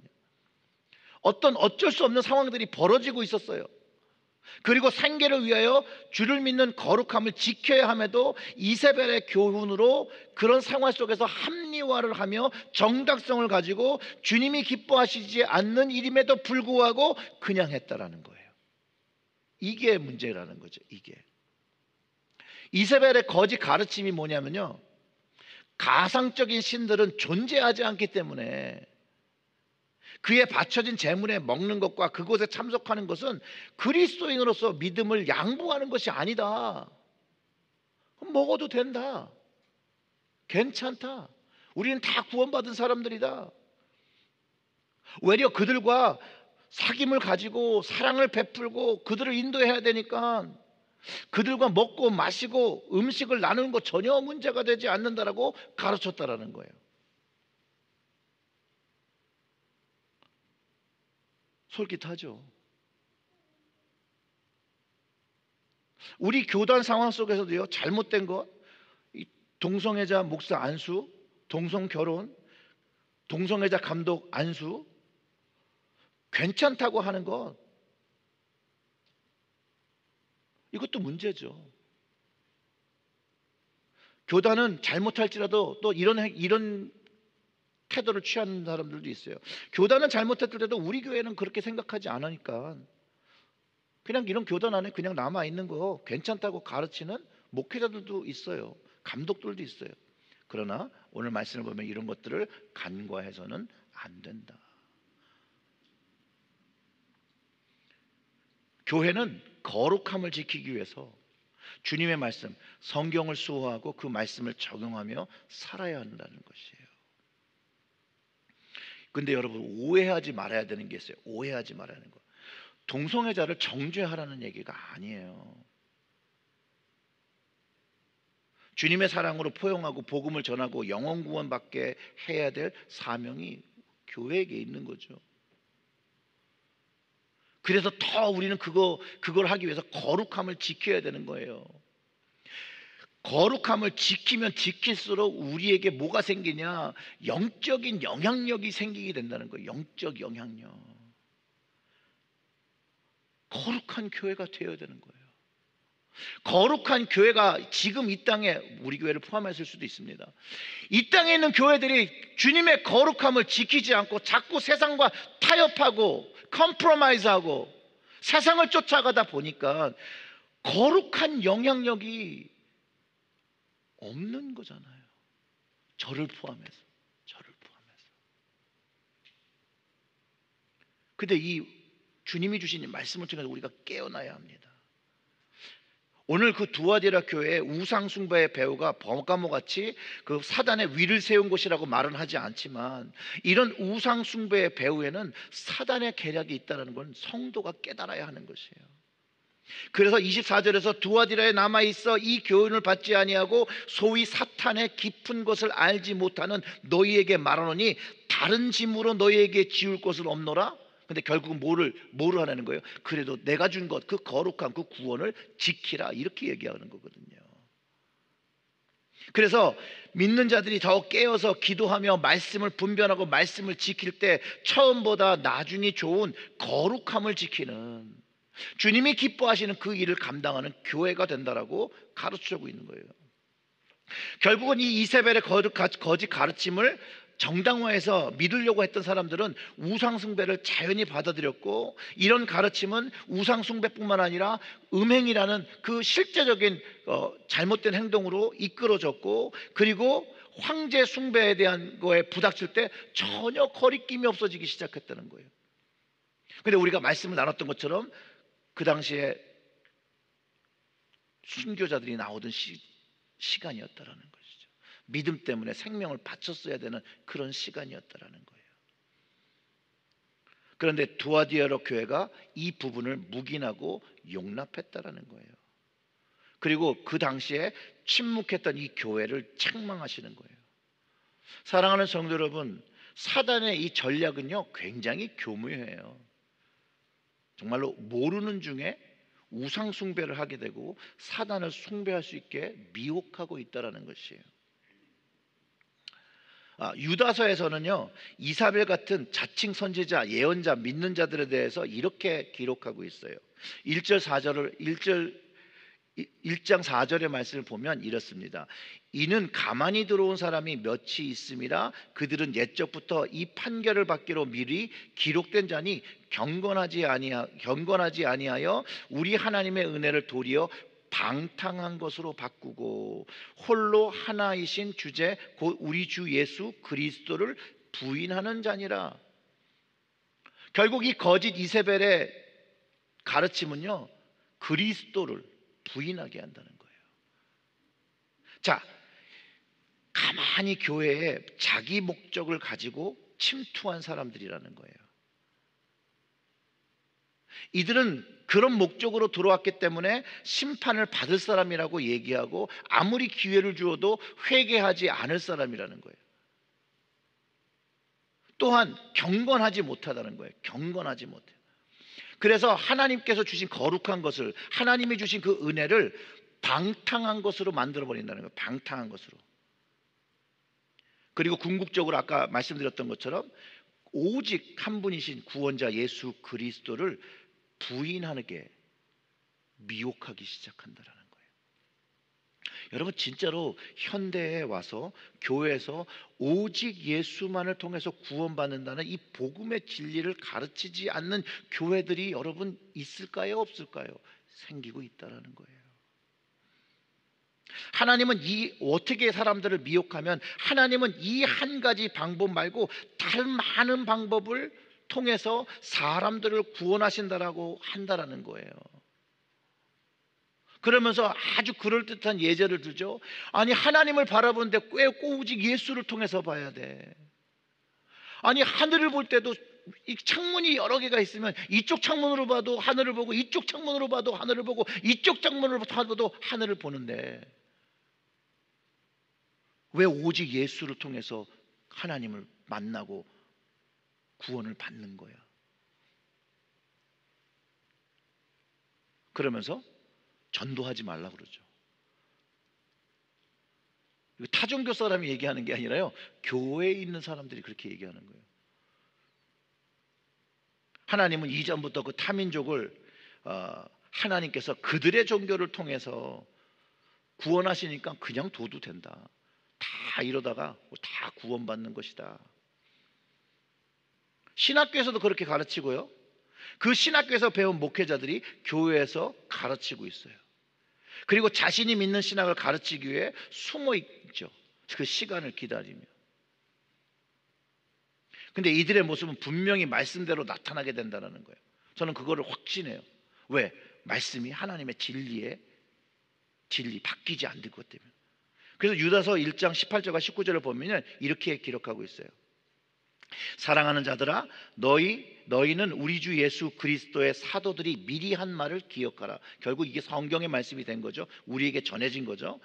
[SPEAKER 3] 어쩔 수 없는 상황들이 벌어지고 있었어요. 그리고 생계를 위하여 주를 믿는 거룩함을 지켜야 함에도 이세벨의 교훈으로 그런 상황 속에서 합리화를 하며 정당성을 가지고 주님이 기뻐하시지 않는 일임에도 불구하고 그냥 했다라는 거예요. 이게 문제라는 거죠. 이게 이세벨의 거짓 가르침이 뭐냐면요, 가상적인 신들은 존재하지 않기 때문에 그에 바쳐진 재물에 먹는 것과 그곳에 참석하는 것은 그리스도인으로서 믿음을 양보하는 것이 아니다. 먹어도 된다. 괜찮다. 우리는 다 구원받은 사람들이다. 오히려 그들과 사귐을 가지고 사랑을 베풀고 그들을 인도해야 되니까 그들과 먹고 마시고 음식을 나누는 것 전혀 문제가 되지 않는다라고 가르쳤다라는 거예요. 솔깃하죠. 우리 교단 상황 속에서도요, 잘못된 것, 동성애자 목사 안수, 동성 결혼, 동성애자 감독 안수, 괜찮다고 하는 것, 이것도 문제죠. 교단은 잘못할지라도 또 이런 태도를 취하는 사람들도 있어요. 교단은 잘못했더라도 우리 교회는 그렇게 생각하지 않으니까 그냥 이런 교단 안에 그냥 남아있는 거 괜찮다고 가르치는 목회자들도 있어요. 감독들도 있어요. 그러나 오늘 말씀을 보면 이런 것들을 간과해서는 안 된다. 교회는 거룩함을 지키기 위해서 주님의 말씀, 성경을 수호하고 그 말씀을 적용하며 살아야 한다는 것이에요. 근데 여러분, 오해하지 말아야 되는 게 있어요. 오해하지 말아야 하는 거. 동성애자를 정죄하라는 얘기가 아니에요. 주님의 사랑으로 포용하고 복음을 전하고 영혼 구원받게 해야 될 사명이 교회에게 있는 거죠. 그래서 더 우리는 그걸 하기 위해서 거룩함을 지켜야 되는 거예요. 거룩함을 지키면 지킬수록 우리에게 뭐가 생기냐? 영적인 영향력이 생기게 된다는 거예요. 영적 영향력. 거룩한 교회가 되어야 되는 거예요. 거룩한 교회가 지금 이 땅에, 우리 교회를 포함했을 수도 있습니다. 이 땅에 있는 교회들이 주님의 거룩함을 지키지 않고 자꾸 세상과 타협하고 컴프로마이즈하고 세상을 쫓아가다 보니까 거룩한 영향력이 없는 거잖아요. 저를 포함해서. 근데 이 주님이 주신 이 말씀을 통해서 우리가 깨어나야 합니다. 오늘 그 두아디라 교회의 우상 숭배의 배후가 버가모같이 그 사단의 위를 세운 곳이라고 말은 하지 않지만, 이런 우상 숭배의 배후에는 사단의 계략이 있다는 건 성도가 깨달아야 하는 것이에요. 그래서 24절에서 두아디라에 남아있어 이 교훈을 받지 아니하고 소위 사탄의 깊은 것을 알지 못하는 너희에게 말하노니 다른 짐으로 너희에게 지울 것은 없노라. 근데 결국은 뭐를 하라는 거예요? 그래도 내가 준 것, 그 거룩한 그 구원을 지키라, 이렇게 얘기하는 거거든요. 그래서 믿는 자들이 더 깨어서 기도하며 말씀을 분별하고 말씀을 지킬 때 처음보다 나중이 좋은 거룩함을 지키는, 주님이 기뻐하시는 그 일을 감당하는 교회가 된다라고 가르쳐주고 있는 거예요. 결국은 이 이세벨의 거짓 가르침을 정당화해서 믿으려고 했던 사람들은 우상숭배를 자연히 받아들였고, 이런 가르침은 우상숭배뿐만 아니라 음행이라는 그 실제적인 잘못된 행동으로 이끌어졌고, 그리고 황제 숭배에 대한 거에 부닥칠 때 전혀 거리낌이 없어지기 시작했다는 거예요. 그런데 우리가 말씀을 나눴던 것처럼 그 당시에 순교자들이 나오던 시간이었다라는 것이죠. 믿음 때문에 생명을 바쳤어야 되는 그런 시간이었다라는 거예요. 그런데 두아디아로 교회가 이 부분을 묵인하고 용납했다라는 거예요. 그리고 그 당시에 침묵했던 이 교회를 책망하시는 거예요. 사랑하는 성도 여러분, 사단의 이 전략은요 굉장히 교묘해요. 정말로 모르는 중에 우상 숭배를 하게 되고 사단을 숭배할 수 있게 미혹하고 있다라는 것이에요. 유다서에서는요 이사벨 같은 자칭 선지자, 예언자, 믿는 자들에 대해서 이렇게 기록하고 있어요. 1장 4절의 말씀을 보면 이렇습니다. 이는 가만히 들어온 사람이 몇이 있음이라. 그들은 옛적부터 이 판결을 받기로 미리 기록된 자니 경건하지 아니하여 우리 하나님의 은혜를 도리어 방탕한 것으로 바꾸고 홀로 하나이신 주제 곧 우리 주 예수 그리스도를 부인하는 자니라. 결국 이 거짓 이세벨의 가르침은요 그리스도를 부인하게 한다는 거예요. 자, 가만히 교회에 자기 목적을 가지고 침투한 사람들이라는 거예요. 이들은 그런 목적으로 들어왔기 때문에 심판을 받을 사람이라고 얘기하고 아무리 기회를 주어도 회개하지 않을 사람이라는 거예요. 또한 경건하지 못하다는 거예요. 경건하지 못해요. 그래서 하나님께서 주신 거룩한 것을, 하나님이 주신 그 은혜를 방탕한 것으로 만들어버린다는 거예요. 방탕한 것으로. 그리고 궁극적으로 아까 말씀드렸던 것처럼 오직 한 분이신 구원자 예수 그리스도를 부인하게 미혹하기 시작한다라는 거예요. 여러분 진짜로 현대에 와서 교회에서 오직 예수만을 통해서 구원받는다는 이 복음의 진리를 가르치지 않는 교회들이 여러분 있을까요? 없을까요? 생기고 있다라는 거예요. 하나님은 어떻게 사람들을 미혹하면 하나님은 이 한 가지 방법 말고 다른 많은 방법을 통해서 사람들을 구원하신다라고 한다라는 거예요. 그러면서 아주 그럴듯한 예제를 들죠. 아니 하나님을 바라보는데 왜 오직 예수를 통해서 봐야 돼? 아니 하늘을 볼 때도 이 창문이 여러 개가 있으면 이쪽 창문으로 봐도 하늘을 보고 이쪽 창문으로 봐도 하늘을 보고 이쪽 창문으로 봐도 하늘을 보는데 왜 오직 예수를 통해서 하나님을 만나고 구원을 받는 거야? 그러면서 전도하지 말라 그러죠. 타종교 사람이 얘기하는 게 아니라요 교회에 있는 사람들이 그렇게 얘기하는 거예요. 하나님은 이전부터 그 타민족을 하나님께서 그들의 종교를 통해서 구원하시니까 그냥 둬도 된다. 다 이러다가 다 구원받는 것이다. 신학교에서도 그렇게 가르치고요. 그 신학교에서 배운 목회자들이 교회에서 가르치고 있어요. 그리고 자신이 믿는 신학을 가르치기 위해 숨어 있죠. 그 시간을 기다리며. 근데 이들의 모습은 분명히 말씀대로 나타나게 된다는 거예요. 저는 그거를 확신해요. 왜? 말씀이 하나님의 진리 바뀌지 않는 것 때문에. 그래서 유다서 1장 18절과 19절을 보면 이렇게 기록하고 있어요. 사랑하는 자들아, 너희는 우리 주 예수 그리스도의 사도들이 미리 한 말을 기억하라. 결국 이게 성경의 말씀이 된 거죠. 우리에게 전해진 거죠.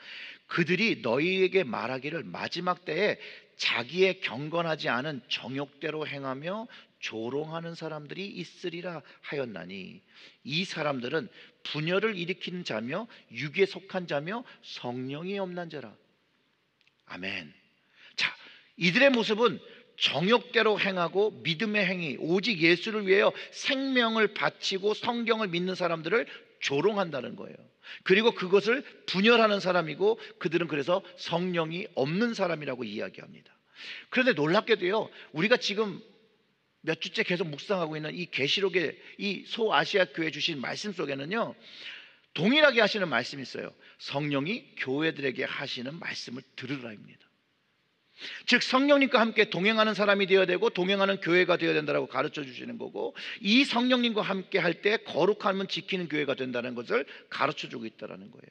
[SPEAKER 3] 그들이 너희에게 말하기를 마지막 때에 자기의 경건하지 않은 정욕대로 행하며 조롱하는 사람들이 있으리라 하였나니, 이 사람들은 분열을 일으키는 자며 육에 속한 자며 성령이 없는 자라. 아멘. 자, 이들의 모습은 정욕대로 행하고 믿음의 행위, 오직 예수를 위하여 생명을 바치고 성경을 믿는 사람들을 조롱한다는 거예요. 그리고 그것을 분열하는 사람이고, 그들은 그래서 성령이 없는 사람이라고 이야기합니다. 그런데 놀랍게도요, 우리가 지금 몇 주째 계속 묵상하고 있는 이 계시록의 이 소아시아 교회 주신 말씀 속에는요, 동일하게 하시는 말씀이 있어요. 성령이 교회들에게 하시는 말씀을 들으라입니다. 즉 성령님과 함께 동행하는 사람이 되어야 되고 동행하는 교회가 되어야 된다고 가르쳐 주시는 거고, 이 성령님과 함께 할 때 거룩함은 지키는 교회가 된다는 것을 가르쳐 주고 있다는 거예요.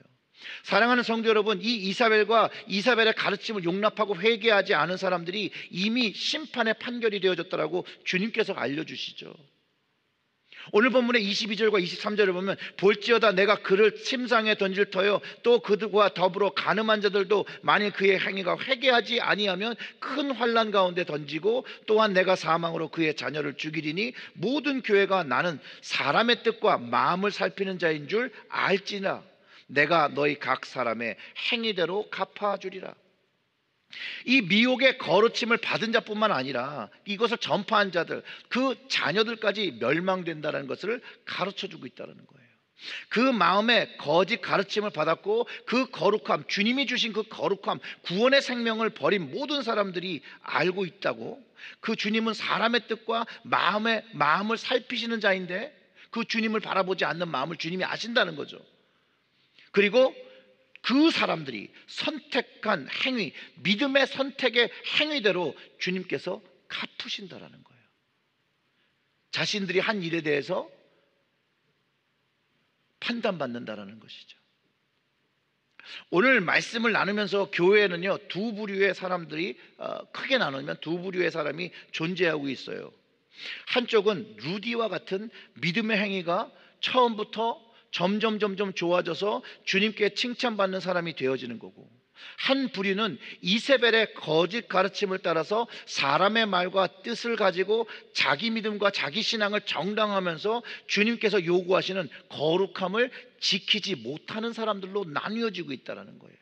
[SPEAKER 3] 사랑하는 성도 여러분, 이 이사벨의 가르침을 용납하고 회개하지 않은 사람들이 이미 심판의 판결이 되어졌다라고 주님께서 알려주시죠. 오늘 본문의 22절과 23절을 보면, 볼지어다 내가 그를 침상에 던질 터요 또 그들과 더불어 간음한 자들도 만일 그의 행위가 회개하지 아니하면 큰 환난 가운데 던지고, 또한 내가 사망으로 그의 자녀를 죽이리니 모든 교회가 나는 사람의 뜻과 마음을 살피는 자인 줄 알지나 내가 너희 각 사람의 행위대로 갚아주리라. 이 미혹의 거르침을 받은 자뿐만 아니라 이것을 전파한 자들, 그 자녀들까지 멸망된다는 것을 가르쳐주고 있다는 거예요. 그 마음에 거짓 가르침을 받았고 그 거룩함, 주님이 주신 그 거룩함, 구원의 생명을 버린 모든 사람들이 알고 있다고. 그 주님은 사람의 뜻과 마음을 살피시는 자인데, 그 주님을 바라보지 않는 마음을 주님이 아신다는 거죠. 그리고 그 사람들이 선택한 행위, 믿음의 선택의 행위대로 주님께서 갚으신다라는 거예요. 자신들이 한 일에 대해서 판단받는다라는 것이죠. 오늘 말씀을 나누면서 교회에는요, 두 부류의 사람들이, 크게 나누면 두 부류의 사람이 존재하고 있어요. 한쪽은 루디와 같은 믿음의 행위가 처음부터 점점 좋아져서 주님께 칭찬받는 사람이 되어지는 거고, 한 부류는 이세벨의 거짓 가르침을 따라서 사람의 말과 뜻을 가지고 자기 믿음과 자기 신앙을 정당하면서 주님께서 요구하시는 거룩함을 지키지 못하는 사람들로 나뉘어지고 있다는 거예요.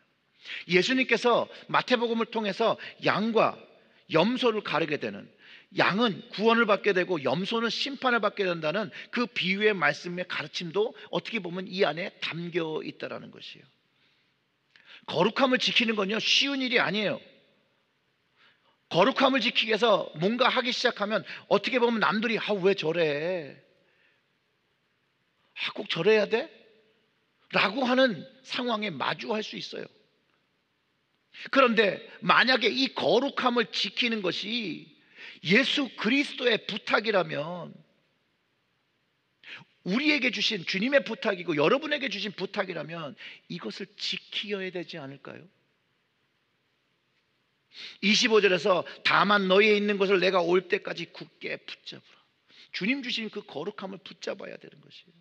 [SPEAKER 3] 예수님께서 마태복음을 통해서 양과 염소를 가르게 되는, 양은 구원을 받게 되고 염소는 심판을 받게 된다는 그 비유의 말씀의 가르침도 어떻게 보면 이 안에 담겨 있다는 것이에요. 거룩함을 지키는 건요, 쉬운 일이 아니에요. 거룩함을 지키기 위해서 뭔가 하기 시작하면 어떻게 보면 남들이 왜 저래? 꼭 저래야 돼? 라고 하는 상황에 마주할 수 있어요. 그런데 만약에 이 거룩함을 지키는 것이 예수 그리스도의 부탁이라면, 우리에게 주신 주님의 부탁이고 여러분에게 주신 부탁이라면 이것을 지켜야 되지 않을까요? 25절에서 다만 너희에 있는 것을 내가 올 때까지 굳게 붙잡으라. 주님 주신 그 거룩함을 붙잡아야 되는 것이에요.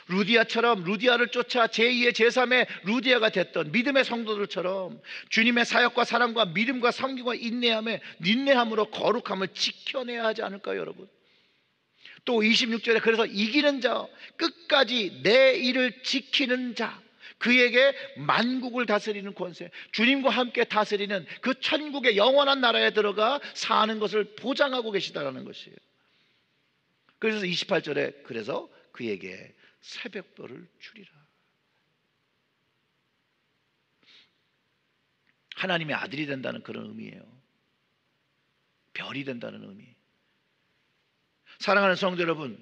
[SPEAKER 3] 루디아처럼 루디아를 쫓아 제2의 제3의 루디아가 됐던 믿음의 성도들처럼 주님의 사역과 사랑과 믿음과 섬김과 인내함으로 거룩함을 지켜내야 하지 않을까요, 여러분? 또 26절에 그래서 이기는 자, 끝까지 내 일을 지키는 자, 그에게 만국을 다스리는 권세, 주님과 함께 다스리는 그 천국의 영원한 나라에 들어가 사는 것을 보장하고 계시다는 것이에요. 그래서 28절에 그래서 그에게 새벽별을 주리라. 하나님의 아들이 된다는 그런 의미예요. 별이 된다는 의미. 사랑하는 성도 여러분,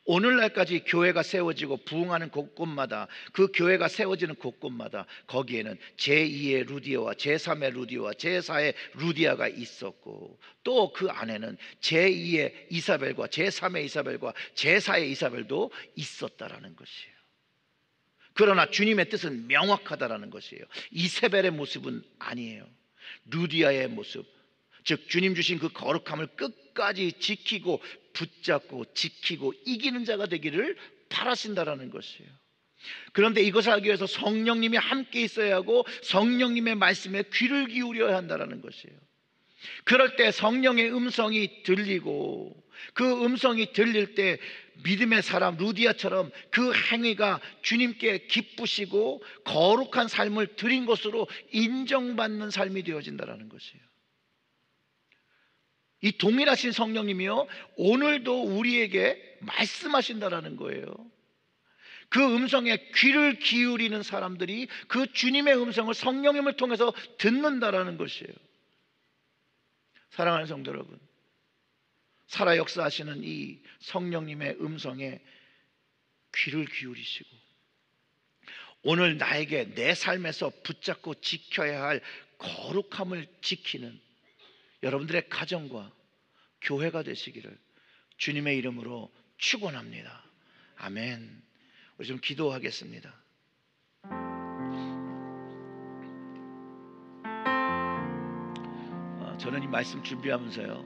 [SPEAKER 3] 오늘날까지 교회가 세워지고 부흥하는 곳곳마다, 그 교회가 세워지는 곳곳마다 거기에는 제2의 루디아와 제3의 루디아와 제4의 루디아가 있었고, 또 그 안에는 제2의 이사벨과 제3의 이사벨과 제4의 이사벨도 있었다라는 것이에요. 그러나 주님의 뜻은 명확하다라는 것이에요. 이세벨의 모습은 아니에요. 루디아의 모습, 즉 주님 주신 그 거룩함을 끝까지 지키고 붙잡고 지키고 이기는 자가 되기를 바라신다라는 것이에요. 그런데 이것을 하기 위해서 성령님이 함께 있어야 하고 성령님의 말씀에 귀를 기울여야 한다는 것이에요. 그럴 때 성령의 음성이 들리고 그 음성이 들릴 때 믿음의 사람 루디아처럼 그 행위가 주님께 기쁘시고 거룩한 삶을 드린 것으로 인정받는 삶이 되어진다는 것이에요. 이 동일하신 성령님이요 오늘도 우리에게 말씀하신다라는 거예요. 그 음성에 귀를 기울이는 사람들이 그 주님의 음성을 성령님을 통해서 듣는다라는 것이에요. 사랑하는 성도 여러분, 살아 역사하시는 이 성령님의 음성에 귀를 기울이시고 오늘 나에게 내 삶에서 붙잡고 지켜야 할 거룩함을 지키는 여러분들의 가정과 교회가 되시기를 주님의 이름으로 축원합니다. 아멘. 우리 좀 기도하겠습니다. 저는 이 말씀 준비하면서요,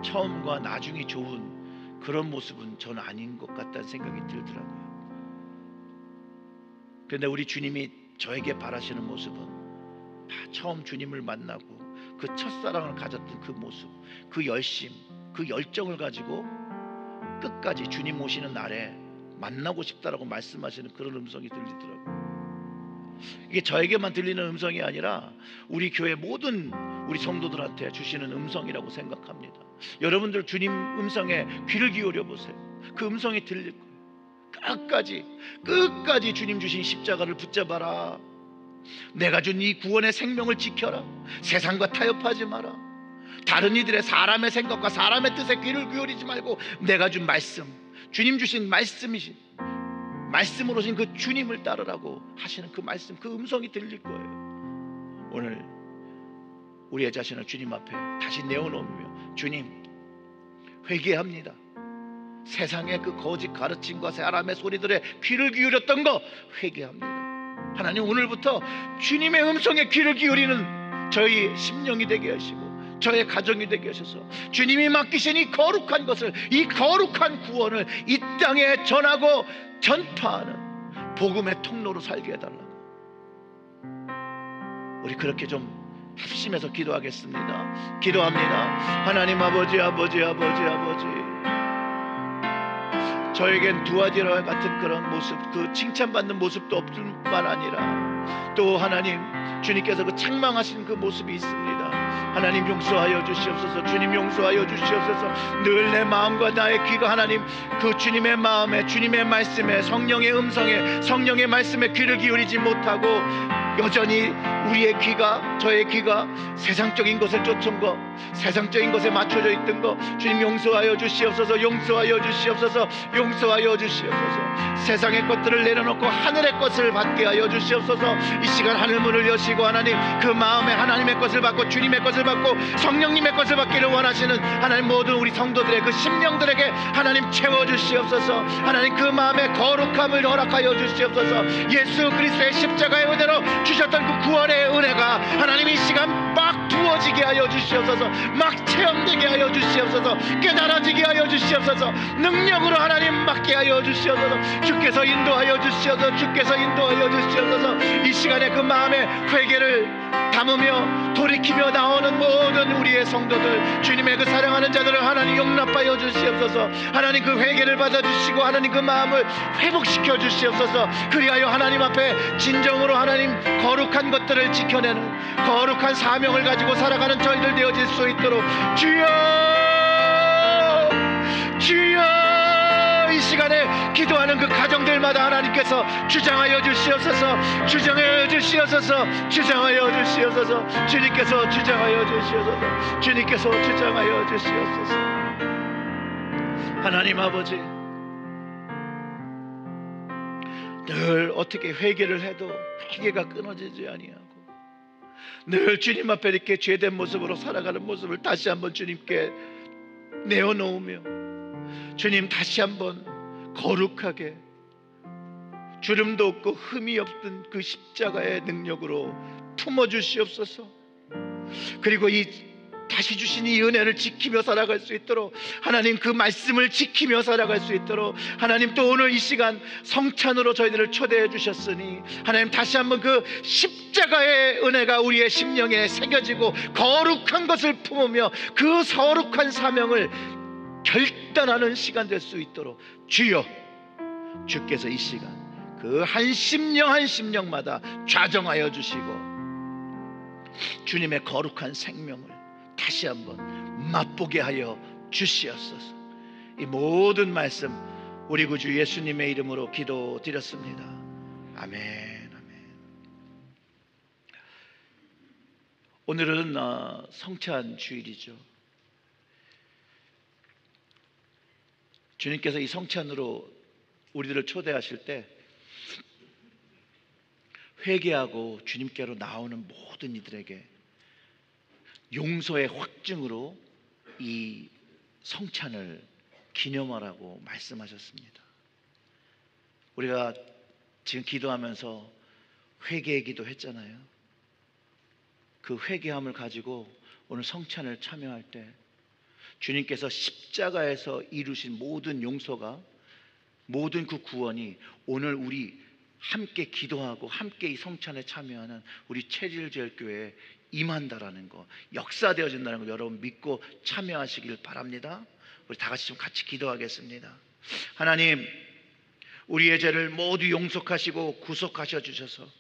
[SPEAKER 3] 처음과 나중이 좋은 그런 모습은 저는 아닌 것 같다는 생각이 들더라고요. 그런데 우리 주님이 저에게 바라시는 모습은 다 처음 주님을 만나고 그 첫사랑을 가졌던 그 모습, 그 열심, 그 열정을 가지고 끝까지 주님 오시는 날에 만나고 싶다라고 말씀하시는 그런 음성이 들리더라고요. 이게 저에게만 들리는 음성이 아니라 우리 교회 모든 우리 성도들한테 주시는 음성이라고 생각합니다. 여러분들 주님 음성에 귀를 기울여 보세요. 그 음성이 들릴 거예요. 끝까지 주님 주신 십자가를 붙잡아라. 내가 준 이 구원의 생명을 지켜라. 세상과 타협하지 마라. 다른 이들의 사람의 생각과 사람의 뜻에 귀를 기울이지 말고 내가 준 말씀, 주님 주신 말씀이신 말씀으로 신 그 주님을 따르라고 하시는 그 말씀, 그 음성이 들릴 거예요. 오늘 우리의 자신을 주님 앞에 다시 내어놓으며 주님 회개합니다. 세상의 그 거짓 가르침과 사람의 소리들에 귀를 기울였던 거 회개합니다. 하나님 오늘부터 주님의 음성에 귀를 기울이는 저희 심령이 되게 하시고 저의 가정이 되게 하셔서 주님이 맡기신 이 거룩한 것을, 이 거룩한 구원을 이 땅에 전하고 전파하는 복음의 통로로 살게 해달라고. 우리 그렇게 좀 합심해서 기도하겠습니다. 기도합니다. 하나님 아버지, 저에겐 두아디라 같은 그런 모습, 그 칭찬받는 모습도 없을 뿐만 아니라 또 하나님 주님께서 그 책망하신 그 모습이 있습니다. 하나님 용서하여 주시옵소서. 주님 용서하여 주시옵소서. 늘 내 마음과 나의 귀가 하나님 그 주님의 마음에, 주님의 말씀에, 성령의 음성에, 성령의 말씀에 귀를 기울이지 못하고 여전히 우리의 귀가, 저의 귀가 세상적인 것을 쫓은 거, 세상적인 것에 맞춰져 있던 거 주님 용서하여 주시옵소서. 용서하여 주시옵소서. 용서하여 주시옵소서. 세상의 것들을 내려놓고 하늘의 것을 받게 하여 주시옵소서. 이 시간 하늘문을 여시고 하나님 그 마음에 하나님의 것을 받고 주님의 것을 받고 성령님의 것을 받기를 원하시는 하나님 모든 우리 성도들의 그 심령들에게 하나님 채워주시옵소서. 하나님 그 마음에 거룩함을 허락하여 주시옵소서. 예수 그리스도의 십자가의 은혜로 주셨던 그 구원의 은혜가 하나님 이 시간 막 부어지게 하여 주시옵소서. 막 체험되게 하여 주시옵소서. 깨달아지게 하여 주시옵소서. 능력으로 하나님 맡게 하여 주시옵소서. 주께서 인도하여 주시옵소서. 주께서 인도하여 주시옵소서. 이 시간에 그 마음에 회개를 담으며 돌이키며 나오는 모든 우리의 성도들, 주님의 그 사랑하는 자들을 하나님 용납하여 주시옵소서. 하나님 그 회개를 받아주시고 하나님 그 마음을 회복시켜 주시옵소서. 그리하여 하나님 앞에 진정으로 하나님 거룩한 것들을 지켜내는 거룩한 사명을 가지고 살아가는 저희들 되어질 수 있도록 주여, 주여, 이 시간에 기도하는 그 가정들마다 하나님께서 주장하여 주시옵소서. 주장하여 주시옵소서. 주장하여 주시옵소서. 주님께서 주장하여 주시옵소서. 주님께서 주장하여 주시옵소서. 하나님 아버지, 늘 어떻게 회개를 해도 회개가 끊어지지 아니하고 늘 주님 앞에 이렇게 죄된 모습으로 살아가는 모습을 다시 한번 주님께 내어놓으며 주님 다시 한번 거룩하게 주름도 없고 흠이 없던 그 십자가의 능력으로 품어주시옵소서. 그리고 이 다시 주신 이 은혜를 지키며 살아갈 수 있도록, 하나님 그 말씀을 지키며 살아갈 수 있도록, 하나님 또 오늘 이 시간 성찬으로 저희들을 초대해 주셨으니 하나님 다시 한번 그 십자가의 은혜가 우리의 심령에 새겨지고 거룩한 것을 품으며 그 거룩한 사명을 결단하는 시간 될 수 있도록 주여, 주께서 이 시간 그 한 심령 한 심령마다 좌정하여 주시고 주님의 거룩한 생명을 다시 한번 맛보게 하여 주시옵소서. 이 모든 말씀 우리 구주 예수님의 이름으로 기도드렸습니다. 아멘, 아멘. 오늘은 성찬 주일이죠. 주님께서 이 성찬으로 우리들을 초대하실 때 회개하고 주님께로 나오는 모든 이들에게 용서의 확증으로 이 성찬을 기념하라고 말씀하셨습니다. 우리가 지금 기도하면서 회개의 기도 했잖아요. 그 회개함을 가지고 오늘 성찬을 참여할 때 주님께서 십자가에서 이루신 모든 용서가, 모든 그 구원이 오늘 우리 함께 기도하고 함께 이 성찬에 참여하는 우리 체질제일교회에 임한다라는 거, 역사되어진다는 거 여러분 믿고 참여하시길 바랍니다. 우리 다 같이 좀 같이 기도하겠습니다. 하나님, 우리의 죄를 모두 용서하시고 구속하셔 주셔서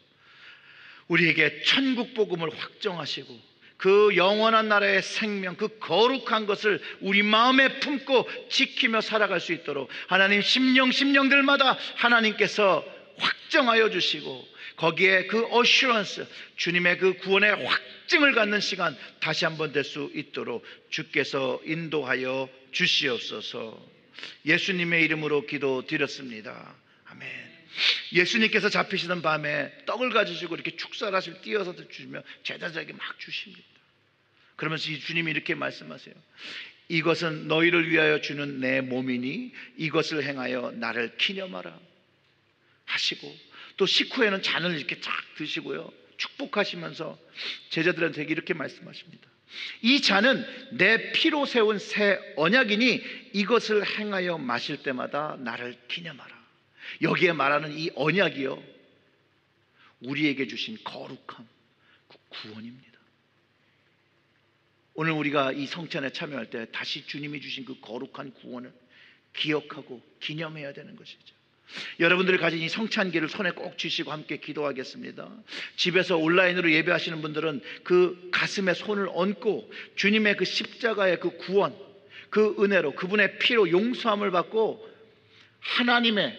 [SPEAKER 3] 우리에게 천국 복음을 확정하시고 그 영원한 나라의 생명, 그 거룩한 것을 우리 마음에 품고 지키며 살아갈 수 있도록 하나님 심령들마다 하나님께서 확정하여 주시고 거기에 그 어슈런스, 주님의 그 구원의 확증을 갖는 시간 다시 한번 될 수 있도록 주께서 인도하여 주시옵소서. 예수님의 이름으로 기도드렸습니다. 아멘. 예수님께서 잡히시던 밤에 떡을 가지시고 이렇게 축사를 하시고 띄어서 주시며 제자들에게 막 주십니다. 그러면서 이 주님이 이렇게 말씀하세요. 이것은 너희를 위하여 주는 내 몸이니 이것을 행하여 나를 기념하라 하시고, 또 식후에는 잔을 이렇게 쫙 드시고요, 축복하시면서 제자들한테 이렇게 말씀하십니다. 이 잔은 내 피로 세운 새 언약이니 이것을 행하여 마실 때마다 나를 기념하라. 여기에 말하는 이 언약이요, 우리에게 주신 거룩함, 그 구원입니다. 오늘 우리가 이 성찬에 참여할 때 다시 주님이 주신 그 거룩한 구원을 기억하고 기념해야 되는 것이죠. 여러분들이 가진 이 성찬기를 손에 꼭 쥐시고 함께 기도하겠습니다. 집에서 온라인으로 예배하시는 분들은 그 가슴에 손을 얹고 주님의 그 십자가의 그 구원, 그 은혜로 그분의 피로 용서함을 받고 하나님의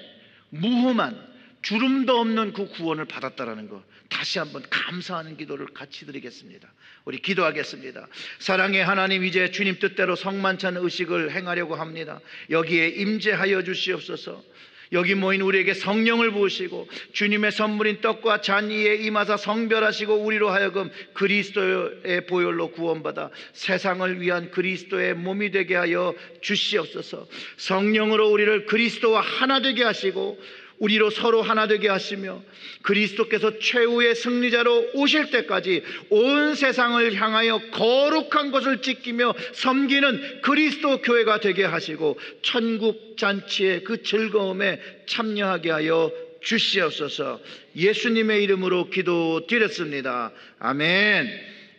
[SPEAKER 3] 무흠한 주름도 없는 그 구원을 받았다라는 것 다시 한번 감사하는 기도를 같이 드리겠습니다. 우리 기도하겠습니다. 사랑의 하나님, 이제 주님 뜻대로 성만찬 의식을 행하려고 합니다. 여기에 임재하여 주시옵소서. 여기 모인 우리에게 성령을 부으시고 주님의 선물인 떡과 잔 위에 임하사 성별하시고 우리로 하여금 그리스도의 보혈로 구원받아 세상을 위한 그리스도의 몸이 되게 하여 주시옵소서. 성령으로 우리를 그리스도와 하나 되게 하시고 우리로 서로 하나 되게 하시며 그리스도께서 최후의 승리자로 오실 때까지 온 세상을 향하여 거룩한 것을 지키며 섬기는 그리스도 교회가 되게 하시고 천국 잔치의 그 즐거움에 참여하게 하여 주시옵소서. 예수님의 이름으로 기도드렸습니다. 아멘.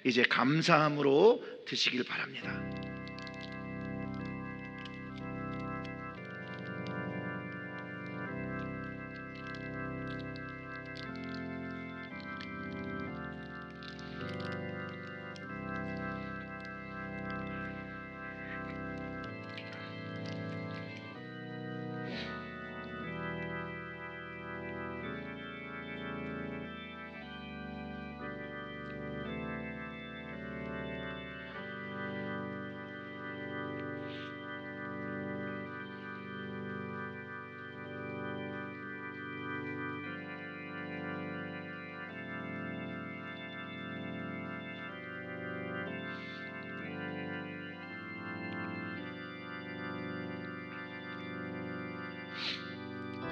[SPEAKER 3] 이제 감사함으로 드시길 바랍니다.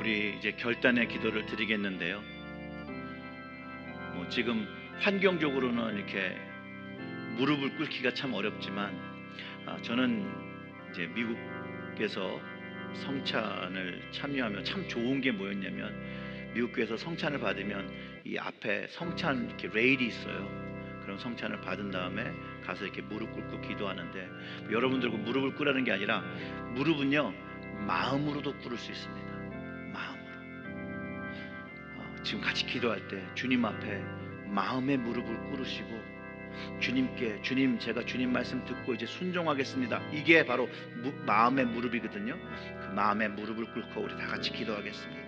[SPEAKER 3] 우리 이제 결단의 기도를 드리겠는데요. 지금 환경적으로는 이렇게 무릎을 꿇기가 참 어렵지만 저는 이제 미국에서 성찬을 참여하며 참 좋은 게 뭐였냐면, 미국 교회에서 성찬을 받으면 이 앞에 성찬 이렇게 레일이 있어요. 그럼 성찬을 받은 다음에 가서 이렇게 무릎 꿇고 기도하는데, 여러분들 그 무릎을 꿇으라는 게 아니라 무릎은요 마음으로도 꿇을 수 있습니다. 마음으로. 지금 같이 기도할 때 주님 앞에 마음의 무릎을 꿇으시고 주님께, 주님 제가 주님 말씀 듣고 이제 순종하겠습니다. 이게 바로 마음의 무릎이거든요. 그 마음의 무릎을 꿇고 우리 다 같이 기도하겠습니다.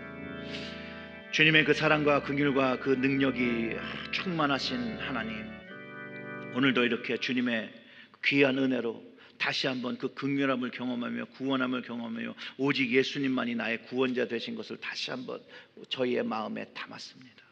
[SPEAKER 3] 주님의 그 사랑과 긍휼과 그 능력이 충만하신 하나님, 오늘도 이렇게 주님의 귀한 은혜로 다시 한번 그 긍휼함을 경험하며 구원함을 경험하며 오직 예수님만이 나의 구원자 되신 것을 다시 한번 저희의 마음에 담았습니다.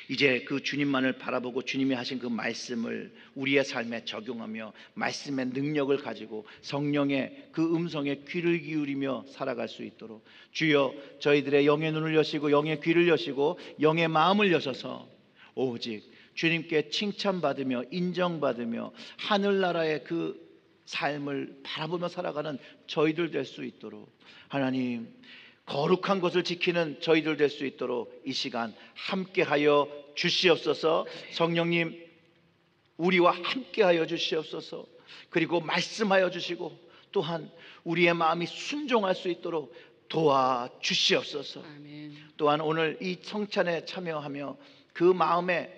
[SPEAKER 3] 이제 그 주님만을 바라보고 주님이 하신 그 말씀을 우리의 삶에 적용하며 말씀의 능력을 가지고 성령의 그 음성에 귀를 기울이며 살아갈 수 있도록 주여 저희들의 영의 눈을 여시고 영의 귀를 여시고 영의 마음을 여셔서 오직 주님께 칭찬받으며 인정받으며 하늘나라의 그 삶을 바라보며 살아가는 저희들 될 수 있도록 하나님, 거룩한 것을 지키는 저희들 될 수 있도록 이 시간 함께하여 주시옵소서. 성령님, 우리와 함께하여 주시옵소서. 그리고 말씀하여 주시고 또한 우리의 마음이 순종할 수 있도록 도와주시옵소서.
[SPEAKER 1] 아멘.
[SPEAKER 3] 또한 오늘 이 성찬에 참여하며 그 마음에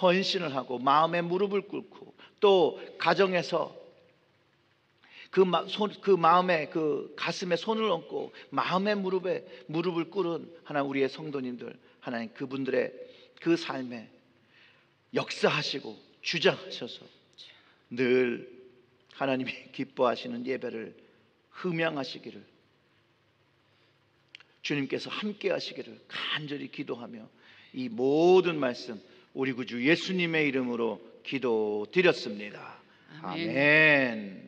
[SPEAKER 3] 헌신을 하고 마음의 무릎을 꿇고 또 가정에서 그 마음에 그 가슴에 손을 얹고 마음의 무릎을 꿇은 하나님 우리의 성도님들, 하나님 그분들의 그 삶에 역사하시고 주장하셔서 늘 하나님이 기뻐하시는 예배를 흠양하시기를, 주님께서 함께 하시기를 간절히 기도하며 이 모든 말씀 우리 구주 예수님의 이름으로 기도드렸습니다. 아멘.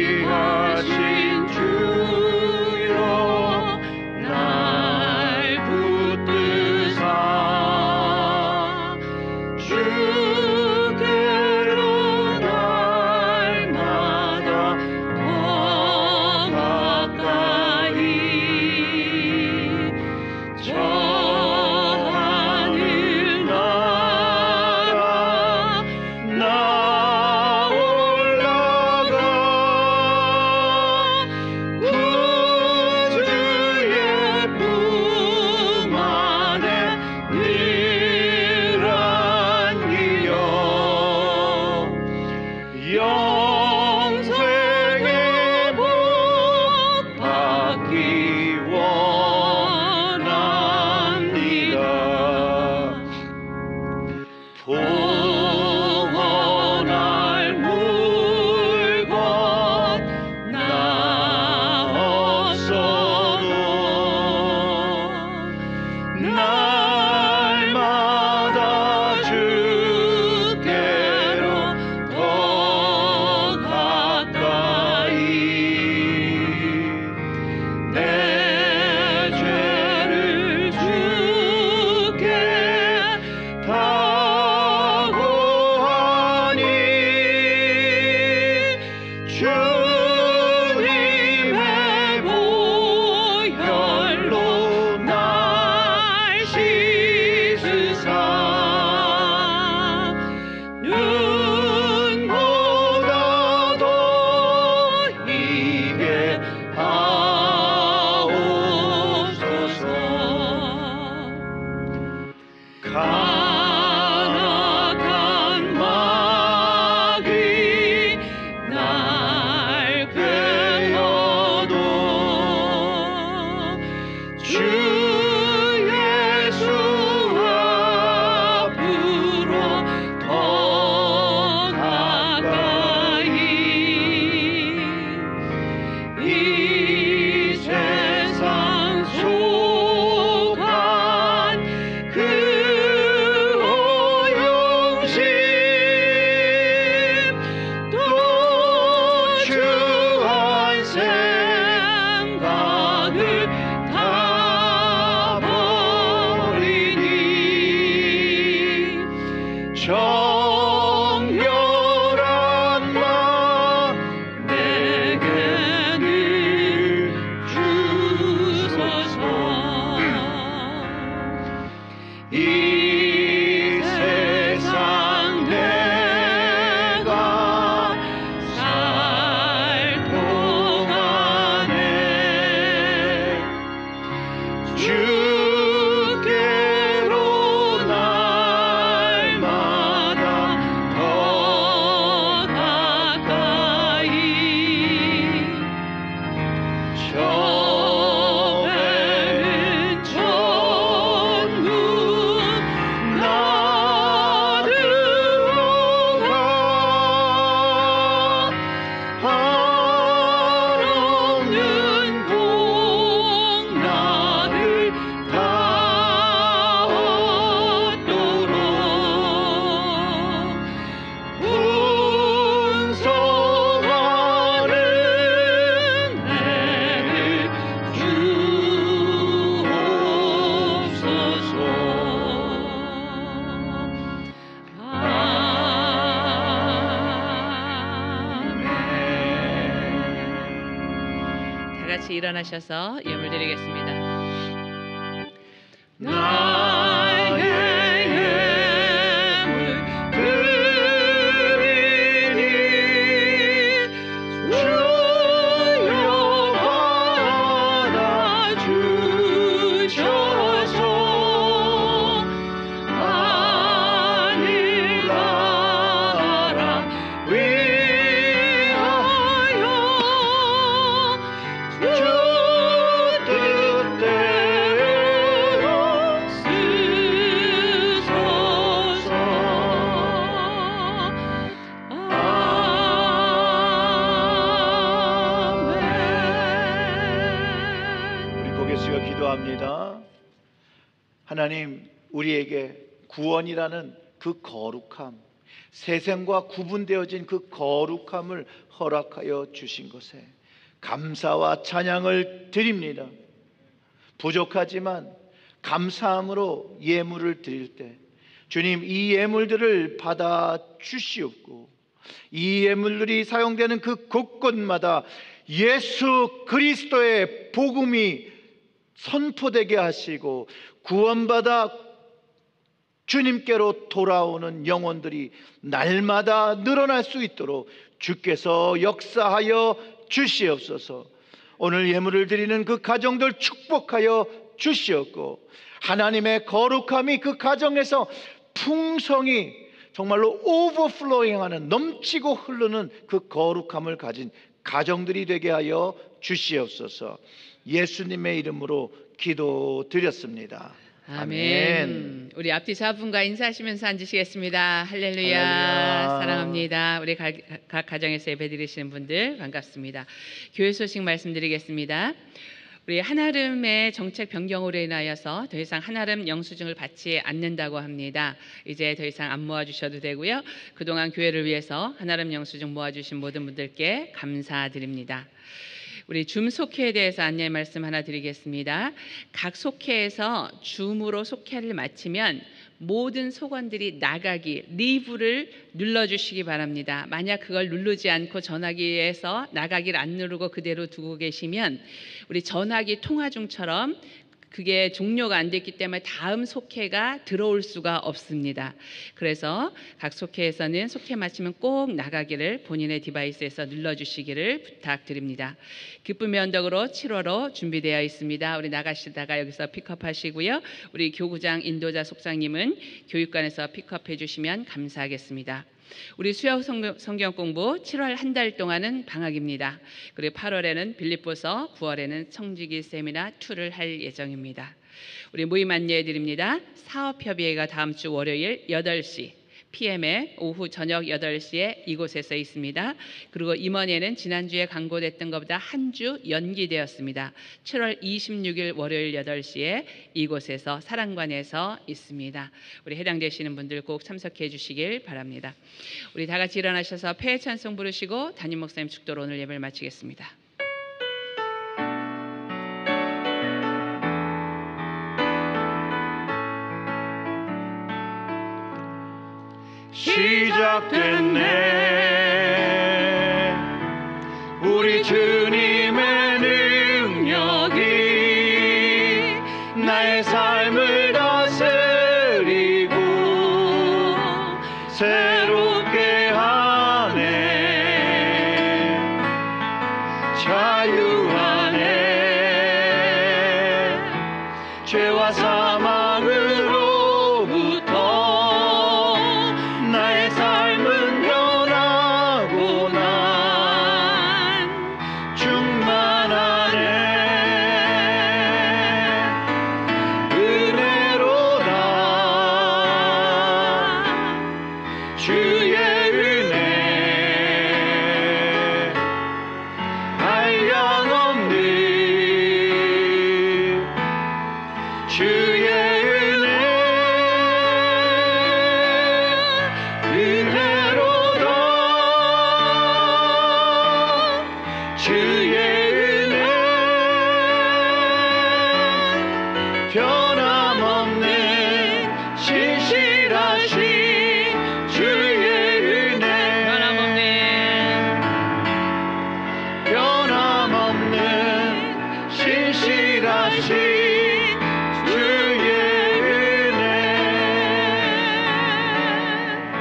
[SPEAKER 1] 귀하신 주여 날 붙드사 주께로 날마다 더 가까이 다 같이 일어나셔서 예물 드리겠습니다.
[SPEAKER 3] 나의 예물 드리니 주여 받아주셔서 하늘 나라 위하여 주 뜻대로 쓰소서. 아멘. 우리 고개 숙여 기도합니다. 하나님, 우리에게 구원이라는 그 거룩함, 세상과 구분되어진 그 거룩함을 허락하여 주신 것에 감사와 찬양을 드립니다. 부족하지만 감사함으로 예물을 드릴 때 주님, 이 예물들을 받아 주시옵고 이 예물들이 사용되는 그 곳곳마다 예수 그리스도의 복음이 선포되게 하시고 구원받아 주님께로 돌아오는 영혼들이 날마다 늘어날 수 있도록 주께서 역사하여 주시옵소서. 오늘 예물을 드리는 그 가정들 축복하여 주시옵고 하나님의 거룩함이 그 가정에서 풍성히 정말로 오버플로잉하는, 넘치고 흐르는 그 거룩함을 가진 가정들이 되게 하여 주시옵소서. 예수님의 이름으로 기도드렸습니다.
[SPEAKER 1] 아멘. 우리 앞뒤 좌분과 인사하시면서 앉으시겠습니다. 할렐루야.
[SPEAKER 3] 할렐루야.
[SPEAKER 1] 사랑합니다. 우리 각 가정에서 예배 드리시는 분들 반갑습니다. 교회 소식 말씀드리겠습니다. 우리 한아름의 정책 변경으로 인하여서 더 이상 한아름 영수증을 받지 않는다고 합니다. 이제 더 이상 안 모아주셔도 되고요. 그동안 교회를 위해서 한아름 영수증 모아주신 모든 분들께 감사드립니다. 우리 줌 속회에 대해서 안내 말씀 하나 드리겠습니다. 각 속회에서 줌으로 속회를 마치면 모든 속원들이 나가기, 리브를 눌러주시기 바랍니다. 만약 그걸 누르지 않고 전화기에서 나가기를 안 누르고 그대로 두고 계시면 우리 전화기 통화 중처럼 그게 종료가 안 됐기 때문에 다음 속회가 들어올 수가 없습니다. 그래서 각 속회에서는 속회 마치면 꼭 나가기를 본인의 디바이스에서 눌러주시기를 부탁드립니다. 기쁨의 언덕으로 7월호 준비되어 있습니다. 우리 나가시다가 여기서 픽업하시고요. 우리 교구장 인도자 속장님은 교육관에서 픽업해 주시면 감사하겠습니다. 우리 수요 성경 공부 7월 한 달 동안은 방학입니다. 그리고 8월에는 빌립보서, 9월에는 청지기 세미나 2를 할 예정입니다. 우리 모임 안내해 드립니다. 사업협의회가 다음 주 월요일 8시 PM에 오후 저녁 8시에 이곳에서 있습니다. 그리고 임원회는 지난주에 광고됐던 것보다 한 주 연기되었습니다. 7월 26일 월요일 8시에 이곳에서 사랑관에서 있습니다. 우리 해당되시는 분들 꼭 참석해 주시길 바랍니다. 우리 다 같이 일어나셔서 폐회 찬송 부르시고 담임 목사님 축도로 오늘 예배를 마치겠습니다.
[SPEAKER 3] 시작됐네 우리 주님의 능력이 나의 삶을 다스리고 새롭게 하네 자유하네 죄와 사망으로부터 나의 삶은 변하고 난 충만하네 은혜로다 주의 은혜 한량없는 주 하신 주의 은혜.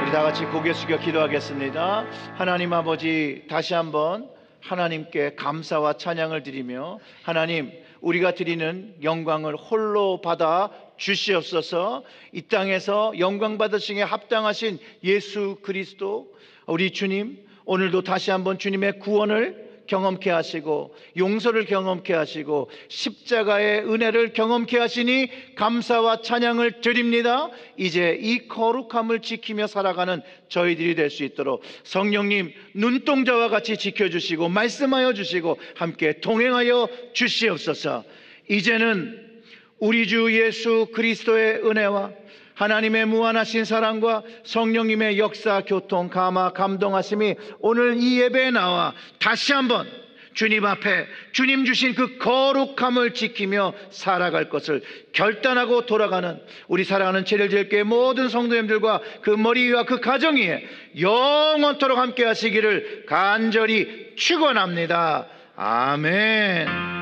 [SPEAKER 3] 우리 다 같이 고개 숙여 기도하겠습니다. 하나님 아버지, 다시 한번 하나님께 감사와 찬양을 드리며, 하나님, 우리가 드리는 영광을 홀로 받아 주시옵소서. 이 땅에서 영광 받으시기에 합당하신 예수 그리스도, 우리 주님, 오늘도 다시 한번 주님의 구원을 경험케 하시고 용서를 경험케 하시고 십자가의 은혜를 경험케 하시니 감사와 찬양을 드립니다. 이제 이 거룩함을 지키며 살아가는 저희들이 될 수 있도록 성령님 눈동자와 같이 지켜주시고 말씀하여 주시고 함께 동행하여 주시옵소서. 이제는 우리 주 예수 그리스도의 은혜와 하나님의 무한하신 사랑과 성령님의 역사, 교통, 감화, 감동하심이 오늘 이 예배에 나와 다시 한번 주님 앞에 주님 주신 그 거룩함을 지키며 살아갈 것을 결단하고 돌아가는 우리 사랑하는 제일제일교회 모든 성도님들과 그 머리 위와 그 가정 위에 영원토록 함께 하시기를 간절히 축원합니다. 아멘.